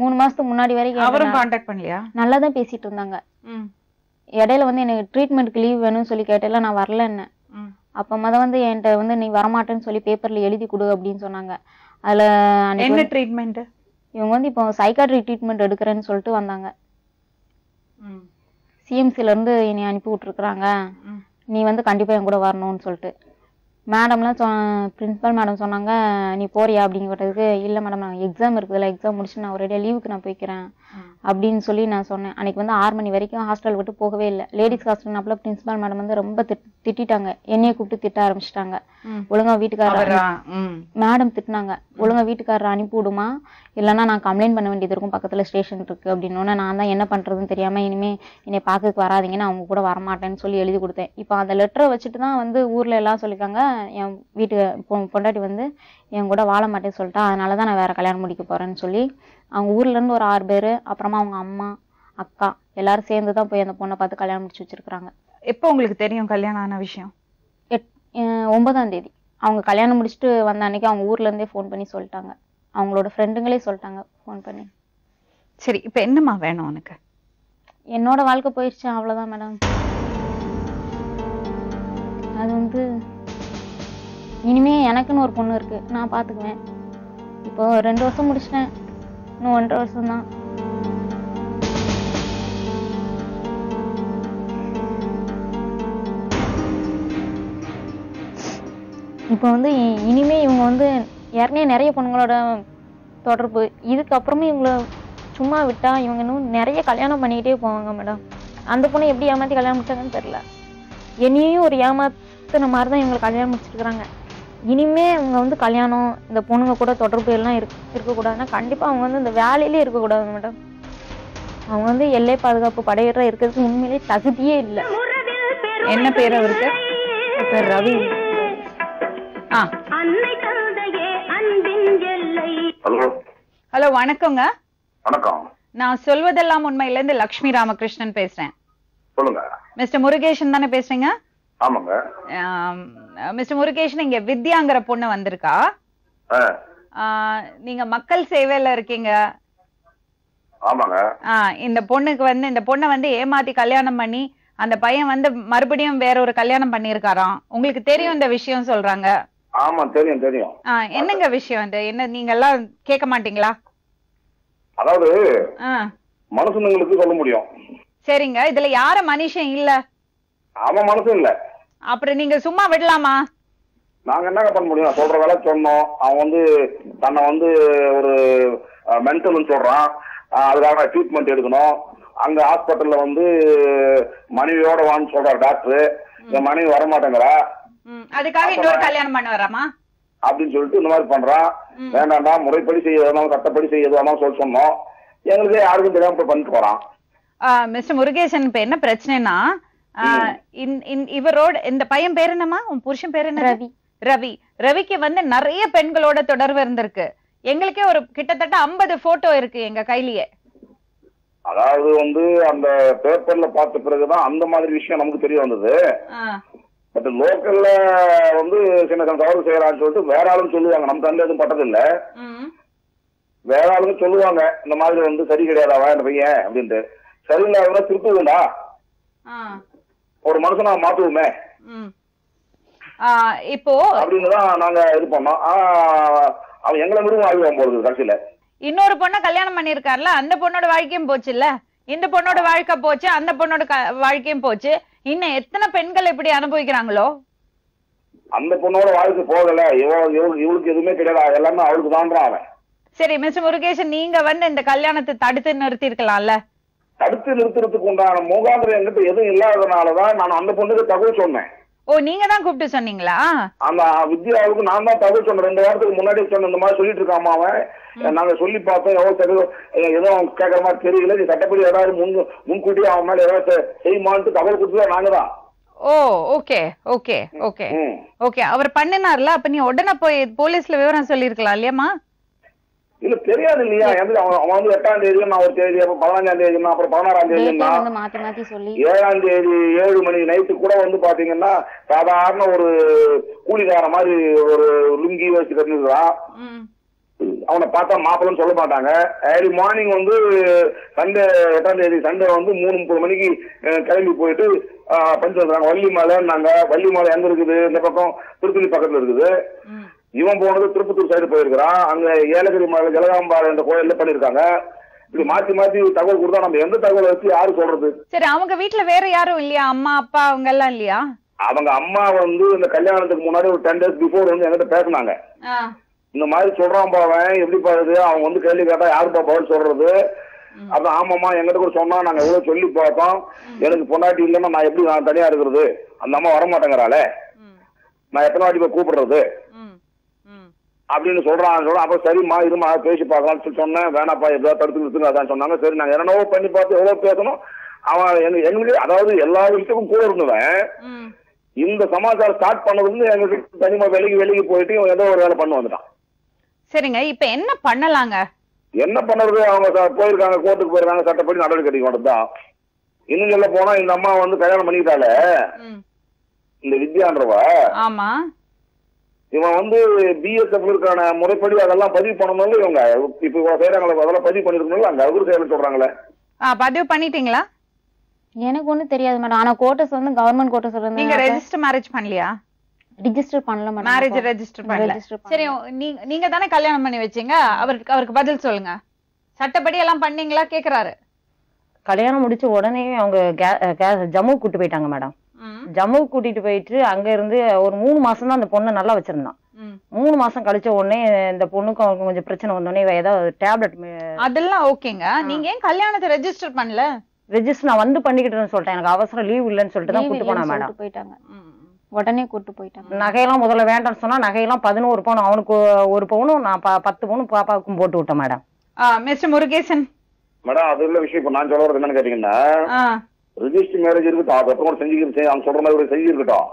3 மாசத்துக்கு முன்னாடி வரைக்கும் அவரும் கான்டாக்ட் பண்ணலையா? நல்லா தான் பேசிட்டு இருந்தாங்க. இடையில வந்து எனக்கு ட்ரீட்மெண்ட்க்கு லீவ் வேணும்னு சொல்லி கேட்டல, நான் வரல. என்ன அப்ப வந்து என்கிட்ட வந்து நீ வரமாட்டேன்னு சொல்லி பேப்பர்ல எழுதி கொடு அப்படின்னு சொன்னாங்க. அதுல என்ன ட்ரீட்மெண்ட்? இவங்க வந்து இப்போ சைக்காட்ரிக் ட்ரீட்மெண்ட் எடுக்கிறேன்னு சொல்லிட்டு வந்தாங்க. சிஎம்சில இருந்து என்னை அனுப்பி விட்டுருக்குறாங்க, நீ வந்து கண்டிப்பா என் கூட வரணும்னு சொல்லிட்டு. மேடம்லாம் பிரின்சிபல் மேடம் சொன்னாங்க, நீ போறியா அப்படிங்கிறதுக்கு, இல்லை மேடம் நான் எக்ஸாம் இருக்குதுல்ல, எக்ஸாம் முடிச்சுட்டு நான் ஒரேடியாக லீவுக்கு நான் போய்க்கிறேன் அப்படின்னு சொல்லி நான் சொன்னேன். அன்னைக்கு வந்து 6 மணி வரைக்கும் ஹாஸ்டல் விட்டு போகவே இல்லை. லேடிஸ் ஹாஸ்டல்னாப்புல பிரின்சிபல் மேடம் வந்து ரொம்ப திட்டாங்க, என்னைய கூப்பிட்டு திட்ட ஆரம்பிச்சிட்டாங்க. ஒழுங்கா வீட்டுக்காரர் மேடம் திட்டினாங்க, ஒழுங்கா வீட்டுக்காரர் அனுப்பி விடுமா, இல்லைன்னா நான் கம்ப்ளைண்ட் பண்ண வேண்டியது இருக்கும், பக்கத்துல ஸ்டேஷன் இருக்கு அப்படின்னு. நான் தான் என்ன பண்றதுன்னு தெரியாம இனிமே என்னை பார்க்கறதுக்கு வராதிங்கன்னு அவங்க கூட வரமாட்டேன்னு சொல்லி எழுதி கொடுத்தேன். இப்போ அந்த லெட்டரை வச்சுட்டு தான் வந்து ஊர்ல எல்லாம் சொல்லியிருக்காங்க, என் வீட்டுக்கு பொண்டாட்டி வந்து என் கூட வாழ மாட்டேன்னு சொல்லிட்டா, அதனாலதான் நான் வேற கல்யாணம் முடிக்க போறேன்னு சொல்லி அவங்க ஊர்ல இருந்து ஒரு 6 பேரு, அப்புறமா அவங்க அம்மா அக்கா எல்லாரும் சேர்ந்துதான் போய் அந்த பொண்ணை பார்த்து கல்யாணம் முடிச்சு வச்சிருக்காங்க. எப்போ உங்களுக்கு தெரியும் கல்யாணம் ஆன விஷயம்? 9ஆம் தேதி அவங்க கல்யாணம் முடிச்சுட்டு வந்த அன்னைக்கு அவங்க ஊர்ல இருந்தே ஃபோன் பண்ணி சொல்லிட்டாங்க, அவங்களோட ஃப்ரெண்டுங்களே சொல்லிட்டாங்க ஃபோன் பண்ணி. சரி, இப்ப என்னமா வேணும் உனக்கு? என்னோட வாழ்க்கை போயிடுச்சு, அவ்வளவுதான் மேடம். அது வந்து இனிமே எனக்குன்னு ஒரு பொண்ணு இருக்கு, நான் பாத்துக்குவேன். இப்போ 2 வருஷம் முடிச்சிட்டேன், இன்னும் 1.5 வருஷம் தான். இப்போ வந்து இனிமே இவங்க வந்து ஏற்கனவே நிறைய பொண்ணுங்களோட தொடர்பு, இதுக்கப்புறமே இவங்கள சும்மா விட்டா இவங்க இன்னும் நிறைய கல்யாணம் பண்ணிக்கிட்டே போவாங்க மேடம். அந்த பொண்ணை எப்படி ஏமாற்றி கல்யாணம் முடிச்சாங்கன்னு தெரியல. என்னையும் ஒரு ஏமாத்தின மாதிரி தான் இவங்களை கல்யாணம் முடிச்சிருக்கிறாங்க. இனிமே அவங்க வந்து கல்யாணம் இந்த பொண்ணுங்க கூட தொடர்பு எல்லாம் இருக்கக்கூடாதுன்னா கண்டிப்பாக அவங்க வந்து இந்த வேலையிலே இருக்கக்கூடாது மேடம். அவங்க வந்து எல்லை பாதுகாப்பு படையிற இருக்கிறதுக்கு உண்மையிலேயே தகுதியே இல்லை. என்ன பேர் அவருக்கு? பேர் ரவி. ஹலோ, வணக்கங்க. வணக்கம். நான் சொல்வதெல்லாம் உண்மையில இருந்து லட்சுமி ராமகிருஷ்ணன் பேசுறேன். சொல்லுங்க. மிஸ்டர் முருகேஷன் தானே பேசுறீங்க? ஆமாங்க. மிஸ்டர் முருகேஷன், இங்க வித்யாங்கிற பொண்ணு வந்திருக்கா. நீங்க மக்கள் சேவையில இருக்கீங்க. ஆமாங்க. இந்த பொண்ணை வந்து ஏமாத்தி கல்யாணம் பண்ணி அந்த பையன் வந்து மறுபடியும் வேற ஒரு கல்யாணம் பண்ணிருக்காராம். உங்களுக்கு தெரியும் இந்த விஷயம் சொல்றாங்க? ஆமா, தெரியும் தெரியும். என்னங்க விஷயம் இது? என்ன நீங்க எல்லாம் கேட்க மாட்டீங்களா? அதாவது மனுஷனுங்களுக்கு சொல்ல முடியும். சரிங்க, இதுல யார மனுஷன் இல்ல? அவன் மனுஷன் இல்ல. அப்புறம் நீங்க சும்மா விடலாமா? நாங்க என்ன பண்ண முடியும்? சொல்ற வேலை சொன்னோம். அவன் வந்து தன்னை வந்து ஒரு மென்டல்னு சொல்றான். அதுக்காக ட்ரீட்மெண்ட் எடுக்கணும். அங்க ஹாஸ்பிட்டல்ல வந்து மனைவியோட வான்னு சொல்றாரு டாக்டர். என் மனைவி வரமாட்டேங்கிறா, அதுக்காக இன்னொரு கல்யாணம் பண்ண வராமா அப்படின்னு சொல்லிட்டு இந்த மாதிரி பண்றான். வேண்டாண்டா, முறைப்படி செய்யணும், சட்டப்படி செய்யணும் சொல்லி சொன்னோம். எங்களுக்கு யாருக்கும் தெரியாம பண்ணிட்டு போறான். மிஸ்டர் முருகேசன், இப்ப என்ன பிரச்சனைனா, இவரோட இந்த பையன் பேர் என்னமா? உன் புருஷன் பேர் என்ன? ரவி. ரவி. ரவிக்கு வந்து நிறைய பெண்களோட தொடர்பு இருந்திருக்கு. எங்களுக்கே ஒரு கிட்டத்தட்ட 50 போட்டோ இருக்கு எங்க கையிலேயே. அதாவது வந்து அந்த பேப்பர்ல பார்த்த பிறகுதான் அந்த மாதிரி விஷயம் நமக்கு தெரிய வந்தது. பட் லோக்கல்ல வந்து சின்ன சின்ன தவறு செய்யறான்னு சொல்லிட்டு வேற ஆளும் சொல்லுவாங்க. நம்ம தந்தை எதுவும் பட்டதில்லை. வேற ஆளுங்க சொல்லுவாங்க இந்த மாதிரி வந்து சரி கிடையாதாவா இந்த பையன் அப்படின்ட்டு. சரியில்லாத திருப்புதுண்டா, ஒரு மனுஷனா மாத்துவோமே இப்போ அப்படின்னுதான் நாங்க இது பண்ணோம். அவன் எங்களை விரும்ப ஆகிவான் போறது. கடைசியில இன்னொரு பொண்ணை கல்யாணம் பண்ணிருக்காருல, அந்த பொண்ணோட வாழ்க்கையும் போச்சு இல்ல? இந்த பொண்ணோட வாழ்க்கை போச்சு, அந்த பொண்ணோட வாழ்க்கையும் போச்சு. இன்னும் எத்தனை பெண்கள் இப்படி அனுபவிக்கிறாங்களோ? அந்த பொண்ணோட வாழ்க்கை போகல, இவளுக்கு எதுவுமே கிடையாது, எல்லாமே அவளுக்கு தான்றான் அவன். சரி மிஸ்டர் முருகேசன், நீங்க வந்து இந்த கல்யாணத்தை தடுத்து நிறுத்தி இருக்கலாம்ல? தடுத்து நிறுத்துறதுக்கு உண்டான முகாந்திரம் என்கிட்ட எதுவும் இல்லாதனாலதான் நான் அந்த பொண்ணுக்கு தகவல் சொன்னேன். ஓ, நீங்க தான் கூப்பிட்டு சொன்னீங்களா? அந்த வித்யாவுக்கு நான் தான் தகவல் சொன்னேன். 2 வாரத்துக்கு முன்னாடி சொன்ன இந்த மாதிரி சொல்லிட்டு இருக்காமா அவன். நாங்க சொல்லி பார்த்தோம், எதுவும் கேட்கற மாதிரி தெரியல. நீ சட்டப்படி ஏதாவது முன்கூட்டியே அவன் மேல ஏதாவது செய்யுமான்ட்டு தகவல் கொடுத்துதான் நாங்க தான். ஓ, ஓகே ஓகே ஓகே ஓகே. அவர் பண்ணினார்ல, அப்ப நீ உடனே போய் போலீஸ்ல விவரம் சொல்லிருக்கலாம் இல்லையாமா? இல்ல தெரியாது இல்லையா? அவன் வந்து 8ஆம் தேதி, நான் ஒரு தேதி, அப்புறம் 15ஆம் தேதி, அப்புறம் 16ஆம் தேதி, 7ஆம் தேதி 7 மணி நைட்டு கூட வந்து பாத்தீங்கன்னா சாதாரண ஒரு கூலிக்கார மாதிரி ஒரு லுங்கி வச்சு கட்டிருக்கான். அவனை பார்த்தா மாப்பிள்ளன்னு சொல்ல மாட்டாங்க. ஏர்லி மார்னிங் வந்து சண்டே 8ஆம் தேதி சண்டே வந்து 3:30 மணிக்கு கிளம்பி போயிட்டு பஞ்சு வந்துடுறாங்க. வள்ளிமலைன்னாங்க. வள்ளிமலை எங்க இருக்குது? இந்த பக்கம் திருத்தணி பக்கத்துல இருக்குது. இவன் போனது திருப்பத்தூர் சைடு போயிருக்கிறான். அங்க ஏலகிரி மலை ஜலகாம்பாறை என்ற கோயில்ல பண்ணிருக்காங்க. இப்படி மாத்தி மாத்தி தகவல் கொடுத்தா நம்ம எந்த தகவலை வச்சு யாரு சொல்றது? சரி, அவங்க வீட்டுல வேற யாரும் இல்லையா? அம்மா அப்பா அவங்க எல்லாம் இல்லையா? அவங்க அம்மா வந்து இந்த கல்யாணத்துக்கு முன்னாடி ஒரு 10 days பிஃபோர் வந்து என்கிட்ட பேசினாங்க. இந்த மாதிரி சொல்றான் பாவன், எப்படி பாருது? அவங்க வந்து கேள்வி கேட்டா யாருப்பா பதில் சொல்றது? அதான் ஆமாமா, எங்கிட்ட கூட சொன்னா நாங்க எவ்வளவு சொல்லி பார்த்தோம். எனக்கு பொண்டாட்டி இல்லைன்னா நான் எப்படி நான் தனியா இருக்கிறது? அந்த அம்மா வரமாட்டேங்கிறாளே, நான் எத்தனை வாட்டி போய் கூப்பிடுறது அப்படின்னு சொல்றான். அப்ப சரிம்மா இருமா பேசி பார்க்கலாம்னு சொல்லி சொன்னேன். வேணாப்பா எப்படியாவது தடுத்து நிறுத்துங்க அதான் சொன்னாங்க. சரி, நாங்க என்னவோ பண்ணி பார்த்து எவ்வளவு பேசணும். அவன் எங்களுக்கு அதாவது எல்லா விஷயத்துக்கும் கூட இருந்தவன் இந்த சமாச்சாரம் ஸ்டார்ட் பண்ணதுன்னு எங்களுக்கு தனிமா வெளிக்கு போயிட்டு ஏதோ ஒரு வேலை பண்ண வந்துட்டான். சரிங்க, இப்ப என்ன பண்ணலாங்க? என்ன பண்ணுறது? அவங்க போயிருக்காங்க, கோர்ட்டுக்கு போயிருக்காங்க, சட்டப்படி நடவடிக்கை எடுக்க மாட்டேதான். இன்னும் சொல்ல போனா இந்த அம்மா வந்து கல்யாணம் பண்ணிக்கிட்டால இந்த வித்யான்றவா. ஆமா, இவன் வந்து பிஎஸ்எஃப்க்கான முறைப்படி அதெல்லாம் பதிவு பண்ணணும். இவங்க இப்ப செய்யறாங்களே அதெல்லாம் பதிவு பண்ணிருக்கணும். அங்க அவரு செய்யணும் சொல்றாங்களே. பதிவு பண்ணிட்டீங்களா? எனக்கு ஒண்ணும் தெரியாது மேடம். ஆனா கோட்டஸ் வந்து கவர்மெண்ட் கோட்டஸ் சொல்றாங்க. நீங்க ரெஜிஸ்டர் மேரேஜ் பண்ணலையா? ரெஜிஸ்டர் பண்ணல மேடம். மேரேஜ் ரெஜிஸ்டர் பண்ணல. சரி, நீங்க தானே கல்யாணம் பண்ணி வச்சீங்க. அவருக்கு பதில் சொல்லுங்க. சட்டப்படி எல்லாம் பண்ணீங்களா கேக்குறாரு. கல்யாணம் முடிச்ச உடனே அவங்க ஜம்மு கூட்டு போயிட்டாங்க மேடம். ஜம்முக்கு கூட்டிட்டு போயிட்டு அங்க இருந்து ஒரு 3 மாசம் தான் அந்த பொண்ணை நல்லா வச்சிருந்தான். 3 மாசம் கழிச்ச உடனே இந்த பொண்ணுக்கு அவங்க கொஞ்சம் பிரச்சனை வந்தோடனே ஏதாவது டேப்லெட். அதெல்லாம் ஓகேங்க. நீங்க ஏன் கல்யாணத்தை ரெஜிஸ்டர் பண்ணல? ரெஜிஸ்டர் நான் வந்து பண்ணிக்கிட்டேன்னு சொல்லிட்டேன். எனக்கு அவசரம் லீவ் இல்லைன்னு சொல்லிட்டு தான் கூட்டு போனா மேடம். போயிட்டாங்க, உடனே கூட்டு போயிட்டாங்க. நகையெல்லாம் முதல்ல வேண்டாம்னு சொன்னா நகையெல்லாம் 11 பவுன், அவனுக்கு 1 பவுனும் நான் 10 பவுனும் பாப்பாவுக்கும் போட்டு விட்டேன் மேடம். மிஸ்டர் முருகேசன் மேடம், அது இல்ல விஷயம். இப்ப நான் சொல்றது என்னன்னு கேட்டீங்கன்னா, ரிஜிஸ்டர் மேரேஜ் இருக்கட்டும், அதுக்கப்புறம் அவங்க சொல்ற மாதிரி செஞ்சிருக்கட்டும்.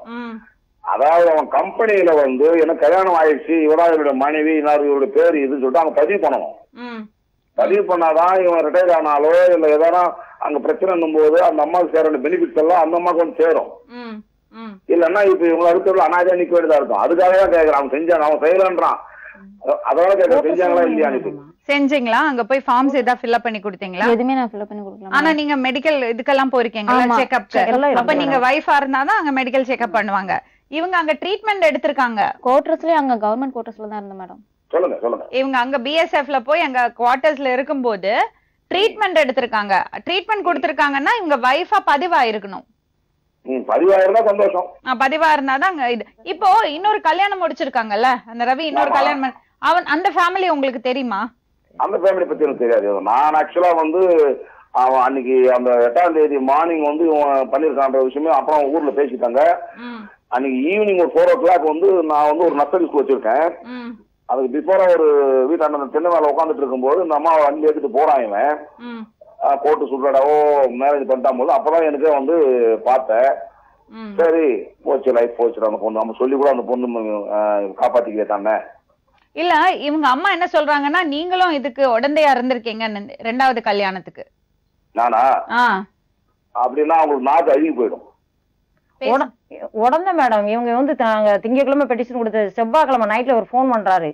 அதாவது அவன் கம்பெனியில வந்து எனக்கு கல்யாணம் ஆயிடுச்சு, இவரா இவருடைய மனைவி, இவருடைய பேர் இதுன்னு சொல்லிட்டு அவங்க பதிவு பண்ணணும். பதிவு பண்ணாதான் இவன் ரிட்டையர் ஆனாலோ இல்ல ஏதாவது அங்க பிரச்சனை போது அந்த அம்மாவுக்கு சேர பெனிஃபிட்ஸ் எல்லாம் அந்த அம்மாவுக்கு வந்து சேரும். இல்லன்னா இப்ப இவங்க அடுத்த அனாதையா நிக்க வேண்டியதா இருக்கும். அதுக்காக தான் கேக்குறான். அவன் செஞ்சான், அவன் செய்யலன்றான். அதோட கேட்க செஞ்சாங்களா இல்லையா? செஞ்சீங்களா? அங்க போய் ஃபார்ம்ஸ் ஏதாவது ஃபில் பண்ணி கொடுத்தீங்களா? எதுவுமே நான் ஃபில் பண்ணி கொடுக்கல. ஆனா நீங்க மெடிக்கல் இதுக்கெல்லாம் போயிருக்கீங்களா? செக்அப். அப்ப நீங்க வைஃபா இருந்தாதான் அங்க மெடிக்கல் செக்அப் பண்ணுவாங்க. இவங்க அங்க ட்ரீட்மெண்ட் எடுத்திருக்காங்க. குவார்டர்ஸ்லயே அங்க கவர்மெண்ட் குவார்டர்ஸ்ல தான் இருந்தேன் மேடம். சொல்லுங்க சொல்லுங்க. இவங்க அங்க பிஎஸ்எஃப்ல போய் அங்க குவார்டர்ஸ்ல இருக்கும்போது ட்ரீட்மெண்ட் எடுத்திருக்காங்க. ட்ரீட்மெண்ட் கொடுத்திருக்காங்கன்னா இவங்க வைஃபா பதிவா இருக்கணும். பதிவா இருந்தா சந்தோஷம். பதிவா இருந்தாதான் அங்க இது. இப்போ இன்னொரு கல்யாணம் முடிச்சிருக்காங்கல்ல அந்த ரவி, இன்னொரு கல்யாணம். அவன் அந்த ஃபேமிலி உங்களுக்கு தெரியுமா? அந்த ஃபேமிலி பத்தி எனக்கு தெரியாது. நான் ஆக்சுவலா வந்து அவன் அன்னைக்கு அந்த 8ஆம் தேதி மார்னிங் வந்து பண்ணிருக்கான்ற விஷயமே அப்புறம் ஊர்ல பேசிட்டாங்க. அன்னைக்கு ஈவினிங் ஒரு 4 o'clock வந்து நான் வந்து ஒரு நர்சரி ஸ்கூல் வச்சிருக்கேன். அதுக்கு பிஃபோரா ஒரு வீட்டாண்ட தென்னை மேல உட்காந்துட்டு இருக்கும்போது இந்த அம்மா வண்டி எடுத்துட்டு போறான். இவன் கோட்டு சுடுறாடாவோ மேரேஜ் பண்ணிட்டா போது அப்பதான் எனக்கு வந்து பார்த்தேன். சரி போச்சு, லைஃப் போச்சு. அந்த பொண்ணு நம்ம சொல்லி கூட அந்த பொண்ணு காப்பாத்திக்கிட்டே தானே. இல்ல இவங்க அம்மா என்ன சொல்றாங்கன்னா நீங்களும் இதுக்கு உடந்தையா இருந்திருக்கீங்க 2வது கல்யாணத்துக்கு. நானா? அப்படின்னா அவங்களுக்கு நாக்கு அழுகி போயிடும். உடந்த மேடம் இவங்க வந்து திங்கக்கிழமை பெட்டிஷன் கொடுத்து செவ்வாய்க்கிழமை நைட்ல ஒரு ஃபோன் பண்றாரு.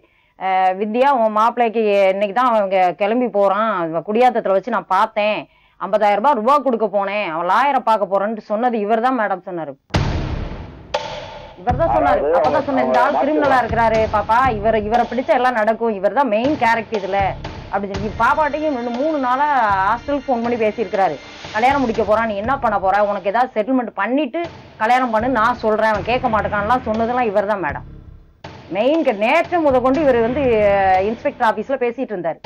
வித்யா உன் மாப்பிள்ளைக்கு இன்னைக்குதான் அவங்க கிளம்பி போறான், குடியாத்தத்துல வச்சு நான் பார்த்தேன், 50,000 ரூபாய் கொடுக்க போனேன், அவன் லாயரை பார்க்க போறேன்னு சொன்னது இவர் தான் மேடம் சொன்னாரு. இவர் தான் சொன்னாரு. அப்பதான் சொன்ன இந்த ஆள் கிரிமினலா இருக்கிறாரு பாப்பா, இவரை பிடிச்சா எல்லாம் நடக்கும், இவர் தான் மெயின் கேரக்டர் இதுல அப்படின்னு சொல்லி பாப்பாட்டையும் 3 நாளா ஹாஸ்டலுக்கு ஃபோன் பண்ணி பேசியிருக்கிறாரு. கல்யாணம் முடிக்க போறான், நீ என்ன பண்ண போற, உனக்கு ஏதாவது செட்டில்மெண்ட் பண்ணிட்டு கல்யாணம் பண்ணு நான் சொல்றேன், அவன் கேட்க மாட்டேக்கான்லாம் சொன்னதெல்லாம் இவர் தான் மேடம். மெயின் நேற்று முதற்கொண்டு இவர் வந்து இன்ஸ்பெக்டர் ஆபீஸ்ல பேசிட்டு இருந்தாரு.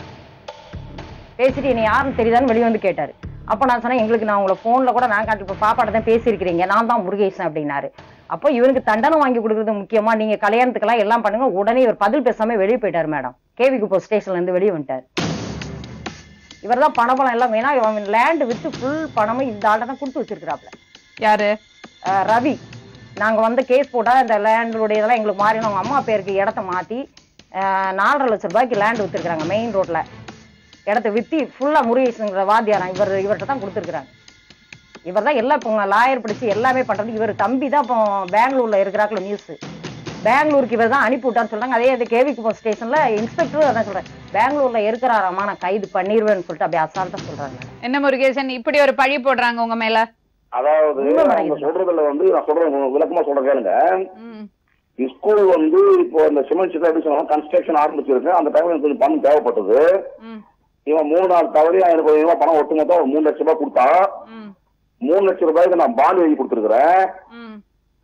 பேசிட்டு என்னை யாருன்னு தெரியுதான்னு வெளியே வந்து கேட்டாரு. அப்போ நான் சொன்னேன் எங்களுக்கு நான் உங்களை ஃபோன்ல கூட நான் காட்டி பாப்பாட்ட தான் பேசியிருக்கிறீங்க, நான் தான் முருகேசன் அப்படின்னாரு. அப்போ இவனுக்கு தண்டனை வாங்கி கொடுக்குறது முக்கியமா, நீங்க கல்யாணத்துக்கெல்லாம் எல்லாம் பண்ணுங்க. உடனே இவர் பதில் பேசாம வெளியே போயிட்டாரு மேடம். கேவி குப்போ ஸ்டேஷன்ல இருந்து வெளியே வந்துட்டாரு. இவர் தான் பணம் எல்லாம் வேணா இவன் லேண்ட் வித்து ஃபுல் பணமும் இந்த ஆள்கிட்ட தான் கொடுத்து வச்சிருக்கிறாப்ல. யாரு? ரவி. நாங்க வந்து கேஸ் போட்டா இந்த லேண்டுடைய இதெல்லாம் எங்களுக்கு மாறி அவங்க அம்மா பேருக்கு இடத்த மாத்தி 4.5 லட்சம் ரூபாய்க்கு லேண்ட் வித்துருக்காங்க மெயின் ரோட்ல. இடத்த வித்தி ஃபுல்லா முருகேசனுங்கிற வாத்தியாரம் இவர்கிட்ட தான் கொடுத்துருக்காங்க. இவர் தான் எல்லாம் இப்போ லாயர் பிடிச்சி எல்லாமே பண்றது. இவர் தம்பி தான் இப்போ பெங்களூர்ல இருக்கிறாக்குல நியூஸ். பெங்களூருக்கு இவர் தான் அனுப்பி விட்டான்னு சொல்றாங்க. அதே அந்த கேவி குப்பம் ஸ்டேஷன்ல இன்ஸ்பெக்டரும் அதான் சொல்றேன், பெங்களூர்ல இருக்கிறாராமா, நான் கைது பண்ணிடுவேன்னு சொல்லிட்டு அப்படியே அசால்ட்டா சொல்றாங்க. என்ன முருகேசன் இப்படி ஒரு பழி போடுறாங்க உங்க மேல? அதாவது சொல்றதுல வந்து நான் சொல்றேன் விளக்கமா சொல்றேன் கேளுங்க. ஸ்கூல் வந்து இப்போ இந்த சிமெண்ட் சிட்டா எப்படி சொன்னா கன்ஸ்ட்ரக்ஷன் ஆரம்பிச்சிருக்கு. அந்த டைம்ல எனக்கு கொஞ்சம் பணம் தேவைப்பட்டது. இவன் 3 நாள் தவறையா எனக்கு கொஞ்சமா பணம் ஒட்டுமொத்தம் ஒரு 3 லட்சம் ரூபாய் கொடுத்தா. 3 லட்சம் ரூபாய்க்கு நான் பாண்ட் எழுதி கொடுத்துருக்கிறேன்.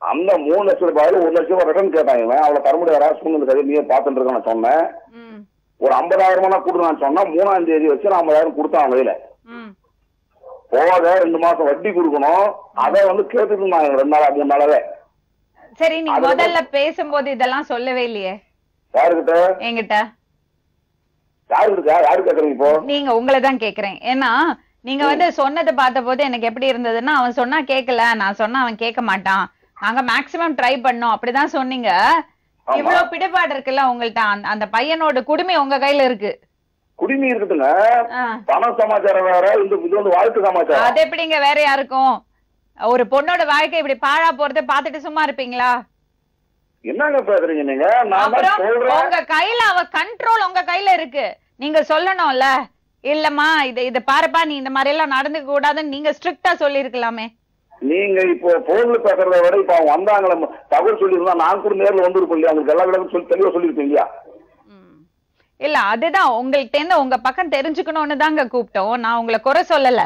அந்த 3 லட்சம் ரூபாயில 1 லட்சம் ரூபாய் ரிட்டர்ன் கேட்டாங்க. இவன் அவளை தர முடியாது சூழ்நிலை சரி நீயே பார்த்துட்டு இருக்க நான் சொன்னேன். ஒரு 50,000 கொடுக்கலான்னு சொன்னா 3ஆம் தேதி வச்சு நான் 50,000 கொடுத்தான் கையில. போக 2 மாசம் வட்டி கொடுக்கணும். அதை வந்து கேட்டுட்டு இருந்தாங்க 2 நாளா 3 நாளாவே. சரி நீங்க முதல்ல பேசும்போது இதெல்லாம் சொல்லவே இல்லையே. யாருக்கிட்ட? என்கிட்ட. யாரு கேக்குறீங்க இப்போ? நீங்க உங்களை தான் கேக்குறேன். ஏன்னா நீங்க வந்து சொன்னதை பார்த்த போது எனக்கு எப்படி இருந்ததுன்னா, அவன் சொன்னா கேட்கல, நான் சொன்னா அவன் கேட்க மாட்டான், நாங்க மேக்சிமம் ட்ரை பண்ணோம் அப்படிதான் சொன்னீங்க. இவ்வளவு பிடிபாடு இருக்குல்ல உங்கள்ட்ட. அந்த பையனோட குடுமி உங்க கையில இருக்கு. குடிமை இருக்குதுங்க. பண சமாச்சாரம் வேற, இது வந்து வாழ்க்கை சமாச்சாரம். அது எப்படிங்க வேற யாருக்கும்? ஒரு பொண்ணோட வாழ்க்கை இப்படி பாழா போறதை பாத்துட்டு சும்மா இருப்பீங்களா? என்னங்க பேசுறீங்க நீங்க? உங்க கையில அவ கண்ட்ரோல் உங்க கையில இருக்கு. நீங்க சொல்லணும்ல, இல்லம்மா இத பாருப்பா நீ இந்த மாதிரி எல்லாம் நடந்துக்க கூடாதுன்னு நீங்க ஸ்ட்ரிக்டா சொல்லி இருக்கலாமே. நீங்க இப்போ போன்ல பேசுறத விட இப்ப அவங்க வந்தாங்கள தகவல் சொல்லிருந்தா நான் கூட நேர்ல வந்துருப்போம் இல்லையா? உங்களுக்கு எல்லா விடமும் சொல்லி தெளிவா சொல்லிருப்பீங்க இல்லையா? இல்ல அதுதான் உங்கள்கிட்ட இருந்து உங்க பக்கம் தெரிஞ்சுக்கணும்னு தாங்க கூப்பிட்டோம். நான் உங்களை குறை சொல்லல.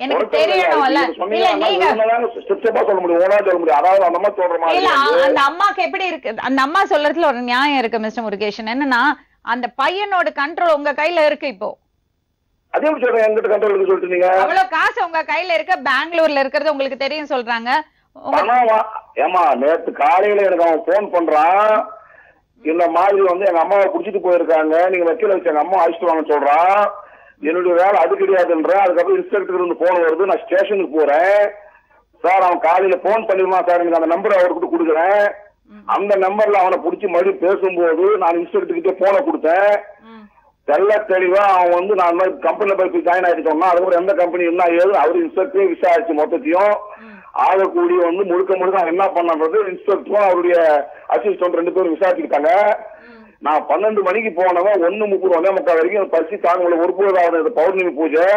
எனக்கு தெரியணும்ல. இல்ல நீங்க சொல்ல முடியும், ஓனா சொல்ல முடியும். அதாவது அந்த அம்மா சொல்ற மாதிரி இல்ல, அந்த அம்மாக்கு எப்படி இருக்கு, அந்த அம்மா சொல்றதுல ஒரு நியாயம் இருக்கு மிஸ்டர் முருகேஷன். என்னன்னா அந்த பையனோட கண்ட்ரோல் உங்க கையில இருக்கு. இப்போ அதே எப்படி சொல்றேன், எங்கிட்ட கண்ட்ரோல் இருக்கு சொல்லிட்டு நீங்க அவ்வளவு காசு உங்க கையில இருக்க, பெங்களூர்ல இருக்கிறது உங்களுக்கு தெரியும் சொல்றாங்க. ஏமா நேத்து காலையில எனக்கு அவன் போன் பண்றான், இந்த மாதிரி வந்து எங்க அம்மாவை குடிச்சிட்டு போயிருக்காங்க, நீங்க வக்கீல வச்சு எங்க அம்மா அழைச்சிட்டு வாங்க சொல்றான். என்னுடைய வேலை அது கிடையாதுன்ற. அதுக்கப்புறம் இன்ஸ்பெக்டர் இருந்து போன் வருது, நான் ஸ்டேஷனுக்கு போறேன் சார். அவன் காலையில போன் பண்ணிருவான் சார், எனக்கு அந்த நம்பரை அவர்கிட்ட கொடுக்குறேன். அந்த நம்பர்ல அவனை பிடிச்சி மறுபடியும் பேசும்போது நான் இன்ஸ்பெக்டர் கிட்டே போனை கொடுத்தேன். தெல்ல தெளிவா அவன் வந்து நான் கம்பெனில போய் ஜாயின் ஆயிட்டு சொன்னா, அதுக்கப்புறம் எந்த கம்பெனி என்ன ஏது அவரு இன்ஸ்பெக்டரே விசாரிச்சு மொத்தத்தையும் ஆகக்கூடிய வந்து முழுக்க முழுக்க அவன் என்ன பண்ணது இன்ஸ்பெக்டரும் அவருடைய அசிஸ்டன்ட் 2 பேரும் விசாரிச்சுக்கிட்டாங்க. நான் 12 மணிக்கு போனவன் 1:30 1:45 வரைக்கும் பசி தாங்க ஒரு பொழுது பௌர்ணமி பூஜை.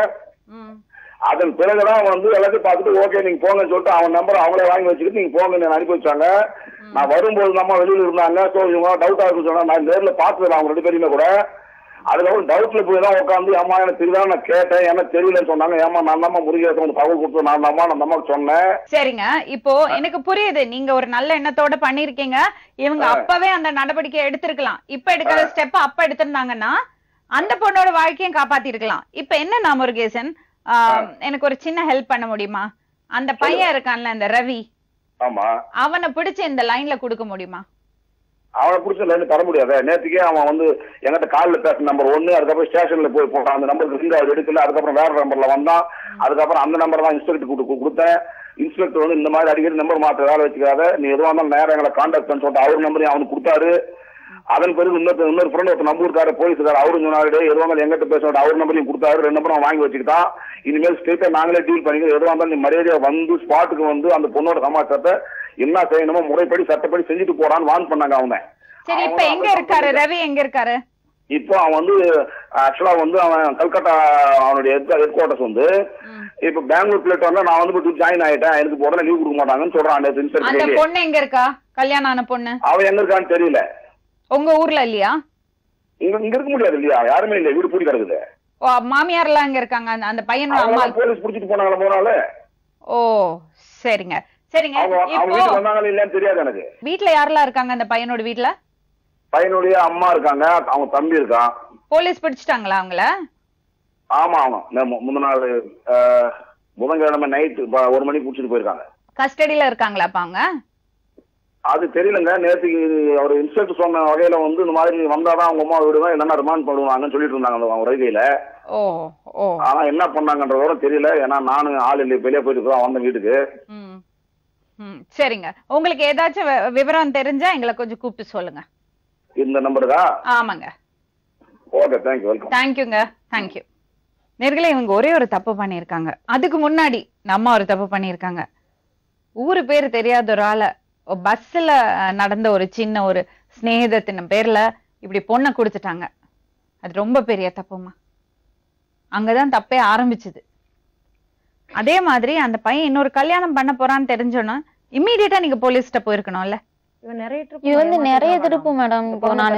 அதன் பிறகுதான் வந்து எல்லாத்தையும் பார்த்துட்டு ஓகே நீங்க போங்கன்னு சொல்லிட்டு அவன் நம்பர் அவங்களே வாங்கி வச்சுக்கிட்டு நீங்க போங்க அனுப்பி வச்சாங்க. நான் வரும்போது நம்ம வெளியில இருந்தாங்க. ஸோ இவங்க டவுட்டா இருக்கு சொன்னா நான் நேரில் பார்த்துருவேன் அவங்க 2 பேருமே கூட. அதுக்கப்புறம் டவுட்ல போய் தான் உட்காந்து அம்மா எனக்கு தெரியுதா நான் கேட்டேன், எனக்கு தெரியலன்னு சொன்னாங்க. ஏமா நான் தான் முருகேசன் தகவல் கொடுத்து நான் அம்மாவுக்கு சொன்னேன். சரிங்க, இப்போ எனக்கு புரியுது நீங்க ஒரு நல்ல எண்ணத்தோட பண்ணிருக்கீங்க. இவங்க அப்பவே அந்த நடவடிக்கை எடுத்திருக்கலாம். இப்ப எடுக்கிற ஸ்டெப் அப்ப எடுத்திருந்தாங்கன்னா அந்த பொண்ணோட வாழ்க்கையும் காப்பாத்தி இருக்கலாம். இப்ப என்ன முருகேசன், எனக்கு ஒரு சின்ன ஹெல்ப் பண்ண முடியுமா? அந்த பையன் இருக்கான்ல இந்த ரவி, அவனை பிடிச்சு இந்த லைன்ல கொடுக்க முடியுமா? அவனை பிடிச்ச லைன் தர முடியாது. நேற்றுக்கே அவன் வந்து எங்கிட்ட காலில் பேச நம்பர் 1, அதுக்கப்புறம் ஸ்டேஷன்ல போய் போட்டான். அந்த நம்பருக்கு ரிங் அவர் எடுக்கல. அதுக்கப்புறம் வேற நம்பர்ல வந்தான். அதுக்கப்புறம் அந்த நம்பர் தான் இன்ஸ்பெக்டர் கொடுத்தேன். இன்ஸ்பெக்டர் வந்து இந்த மாதிரி அடிக்கடி நம்பர் மாற்ற வேலை வச்சுக்காத, நீ எதுவாக இருந்தாலும் நேரம் எங்களை கான்டாக்ட் பண்ண சொல்லிட்டு அவர் நம்பரையும் அவனுக்கு கொடுத்தாரு. அதன் பிறகு இன்னொரு ஃப்ரெண்ட் ஒருத்தர் நம்பர் இருக்காரு போலீஸ்கார், அவரு சொன்னாரு எதுவாக இருந்தாலும் எங்கிட்ட பேச அவர் நம்பரையும் கொடுத்தாரு. 2 நம்பரும் வாங்கி வச்சுக்கிட்டான். இனிமேல் ஸ்ட்ரெயிட்டா நாங்களே டீல் பண்ணிக்கிறோம். எதுவாக இருந்தாலும் நீ மரியாதையா வந்து ஸ்பாட்டுக்கு வந்து அந்த பொண்ணோட சமாச்சாரத்தை என்ன செய்யணுமோ முறைப்படி சட்டப்படி செஞ்சுட்டு போறான்னு வான் பண்ணாங்க அவங்க. சரி, இப்ப எங்க இருக்காரு ரவி? எங்க இருக்காரு இப்போ? அவன் வந்து ஆக்சுவலா வந்து அவன் கல்கட்டா அவனுடைய ஹெட் குவார்டர்ஸ் வந்து இப்ப பெங்களூர் பிளேட் வந்து நான் வந்து ஜாயின் ஆயிட்டேன், எனக்கு உடனே லீவ் கொடுக்க மாட்டாங்கன்னு சொல்றான். அந்த பொண்ணு எங்க இருக்கா? கல்யாணம் ஆன பொண்ணு அவன் எங்க இருக்கான்னு தெரியல. உங்க ஊர்ல இல்லையா? இங்க இருக்க முடியாது இல்லையா, யாருமே இல்ல, வீடு பூட்டி கிடக்குது. ஓ, மாமியார் எல்லாம் எங்க இருக்காங்க? அந்த பையனோட அம்மா போலீஸ் புடிச்சிட்டு போனாங்களா போனால? ஓ சரிங்க சரிங்க. இல்லன்னு தெரியாது எனக்கு. வீட்டுல யாரெல்லாம் இருக்காங்க அந்த பையனோட வீட்டுல? பையனுடைய அம்மா இருக்காங்க, அவங்க தம்பி இருக்கான். போலீஸ் பிடிச்சிட்டாங்களா அவங்கள? ஆமா ஆமா, முந்தின நாள் புதன்கிழமை நைட்டு 1 மணிக்கு பிடிச்சிட்டு போயிருக்காங்க. கஸ்டடியில இருக்காங்களா அப்ப அவங்க? அது தெரியலங்க. நேற்றுக்கு அவர் இன்ஸ்பெக்டர் சொன்ன வகையில வந்து இந்த மாதிரி வந்தாதான் அவங்க அம்மா விடுவேன், இல்லைன்னா ரிமாண்ட் பண்ணுவாங்கன்னு சொல்லிட்டு இருந்தாங்க அவங்க ரயில்வேல. ஆனா என்ன பண்ணாங்கன்றதோட தெரியல. ஏன்னா நானும் ஆள் இல்லை, வெளியே போயிட்டு தான் வந்தேன் வீட்டுக்கு. சரிங்க, உங்களுக்கு ஏதாச்சும் விவரம் தெரிஞ்சா எங்களை கொஞ்சம் கூப்பிட்டு சொல்லுங்க. இந்த நம்பருக்கா? ஆமாங்க. Okay, thank you, welcome. தேங்க்யூங்க, தேங்க்யூ. நேர்களே, இவங்க ஒரே ஒரு தப்பு பண்ணியிருக்காங்க. அதுக்கு முன்னாடி நம்ம ஒரு தப்பு பண்ணியிருக்காங்க. ஊரு பேர் தெரியாத ஒரு ஆளை பஸ்ல நடந்த ஒரு சின்ன ஒரு ஸ்நேகிதத்தின் பேர்ல இப்படி பொண்ணை கொடுத்துட்டாங்க. அது ரொம்ப பெரிய தப்புமா. அங்கதான் தப்பே ஆரம்பிச்சுது. அதே மாதிரி அந்த பையன் இன்னொரு கல்யாணம் பண்ண போறான்னு தெரிஞ்சோன்னா இம்மீடியட்டா நீங்க போலீஸ்கிட்ட போயிருக்கணும்ல. இது வந்து நிறைய திருப்பு மேடம். இப்போ நான்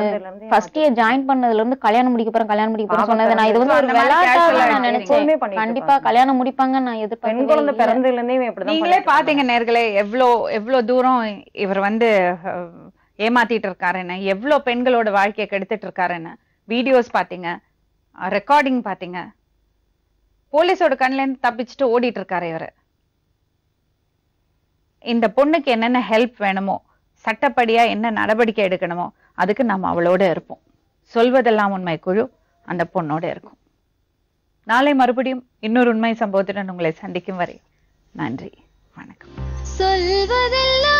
ஃபர்ஸ்ட் இயர் ஜாயின் பண்ணதுல இருந்து கல்யாணம் முடிக்க போறேன் சொன்னது நான் இது வந்து ஒரு விளையாட்டா நான் நினைச்சேன். கண்டிப்பா கல்யாணம் முடிப்பாங்க நான் எதிர்பார்த்தேன். குழந்தை பிறந்ததுல இருந்தே இப்படிதான். நீங்களே பாத்தீங்க நேர்களே, எவ்வளவு தூரம் இவர் வந்து ஏமாத்திட்டு இருக்காருன்னு, எவ்வளவு பெண்களோட வாழ்க்கையை கெடுத்துட்டு இருக்காருன்னு வீடியோஸ் பாத்தீங்க, ரெக்கார்டிங் பாத்தீங்க. போலீஸோட கண்ணுல இருந்து தப்பிச்சுட்டு ஓடிட்டு இருக்காரு இவரு. இந்த பொண்ணுக்கு என்னென்ன ஹெல்ப் வேணுமோ, சட்டப்படியா என்ன நடவடிக்கை எடுக்கணுமோ அதுக்கு நம்ம அவளோட இருப்போம். சொல்வதெல்லாம் உண்மை குழு அந்த பொண்ணோட இருக்கும். நாளை மறுபடியும் இன்னொரு உண்மை சம்பவத்துடன் உங்களை சந்திக்கும் வரை நன்றி, வணக்கம். சொல்வதெல்லாம்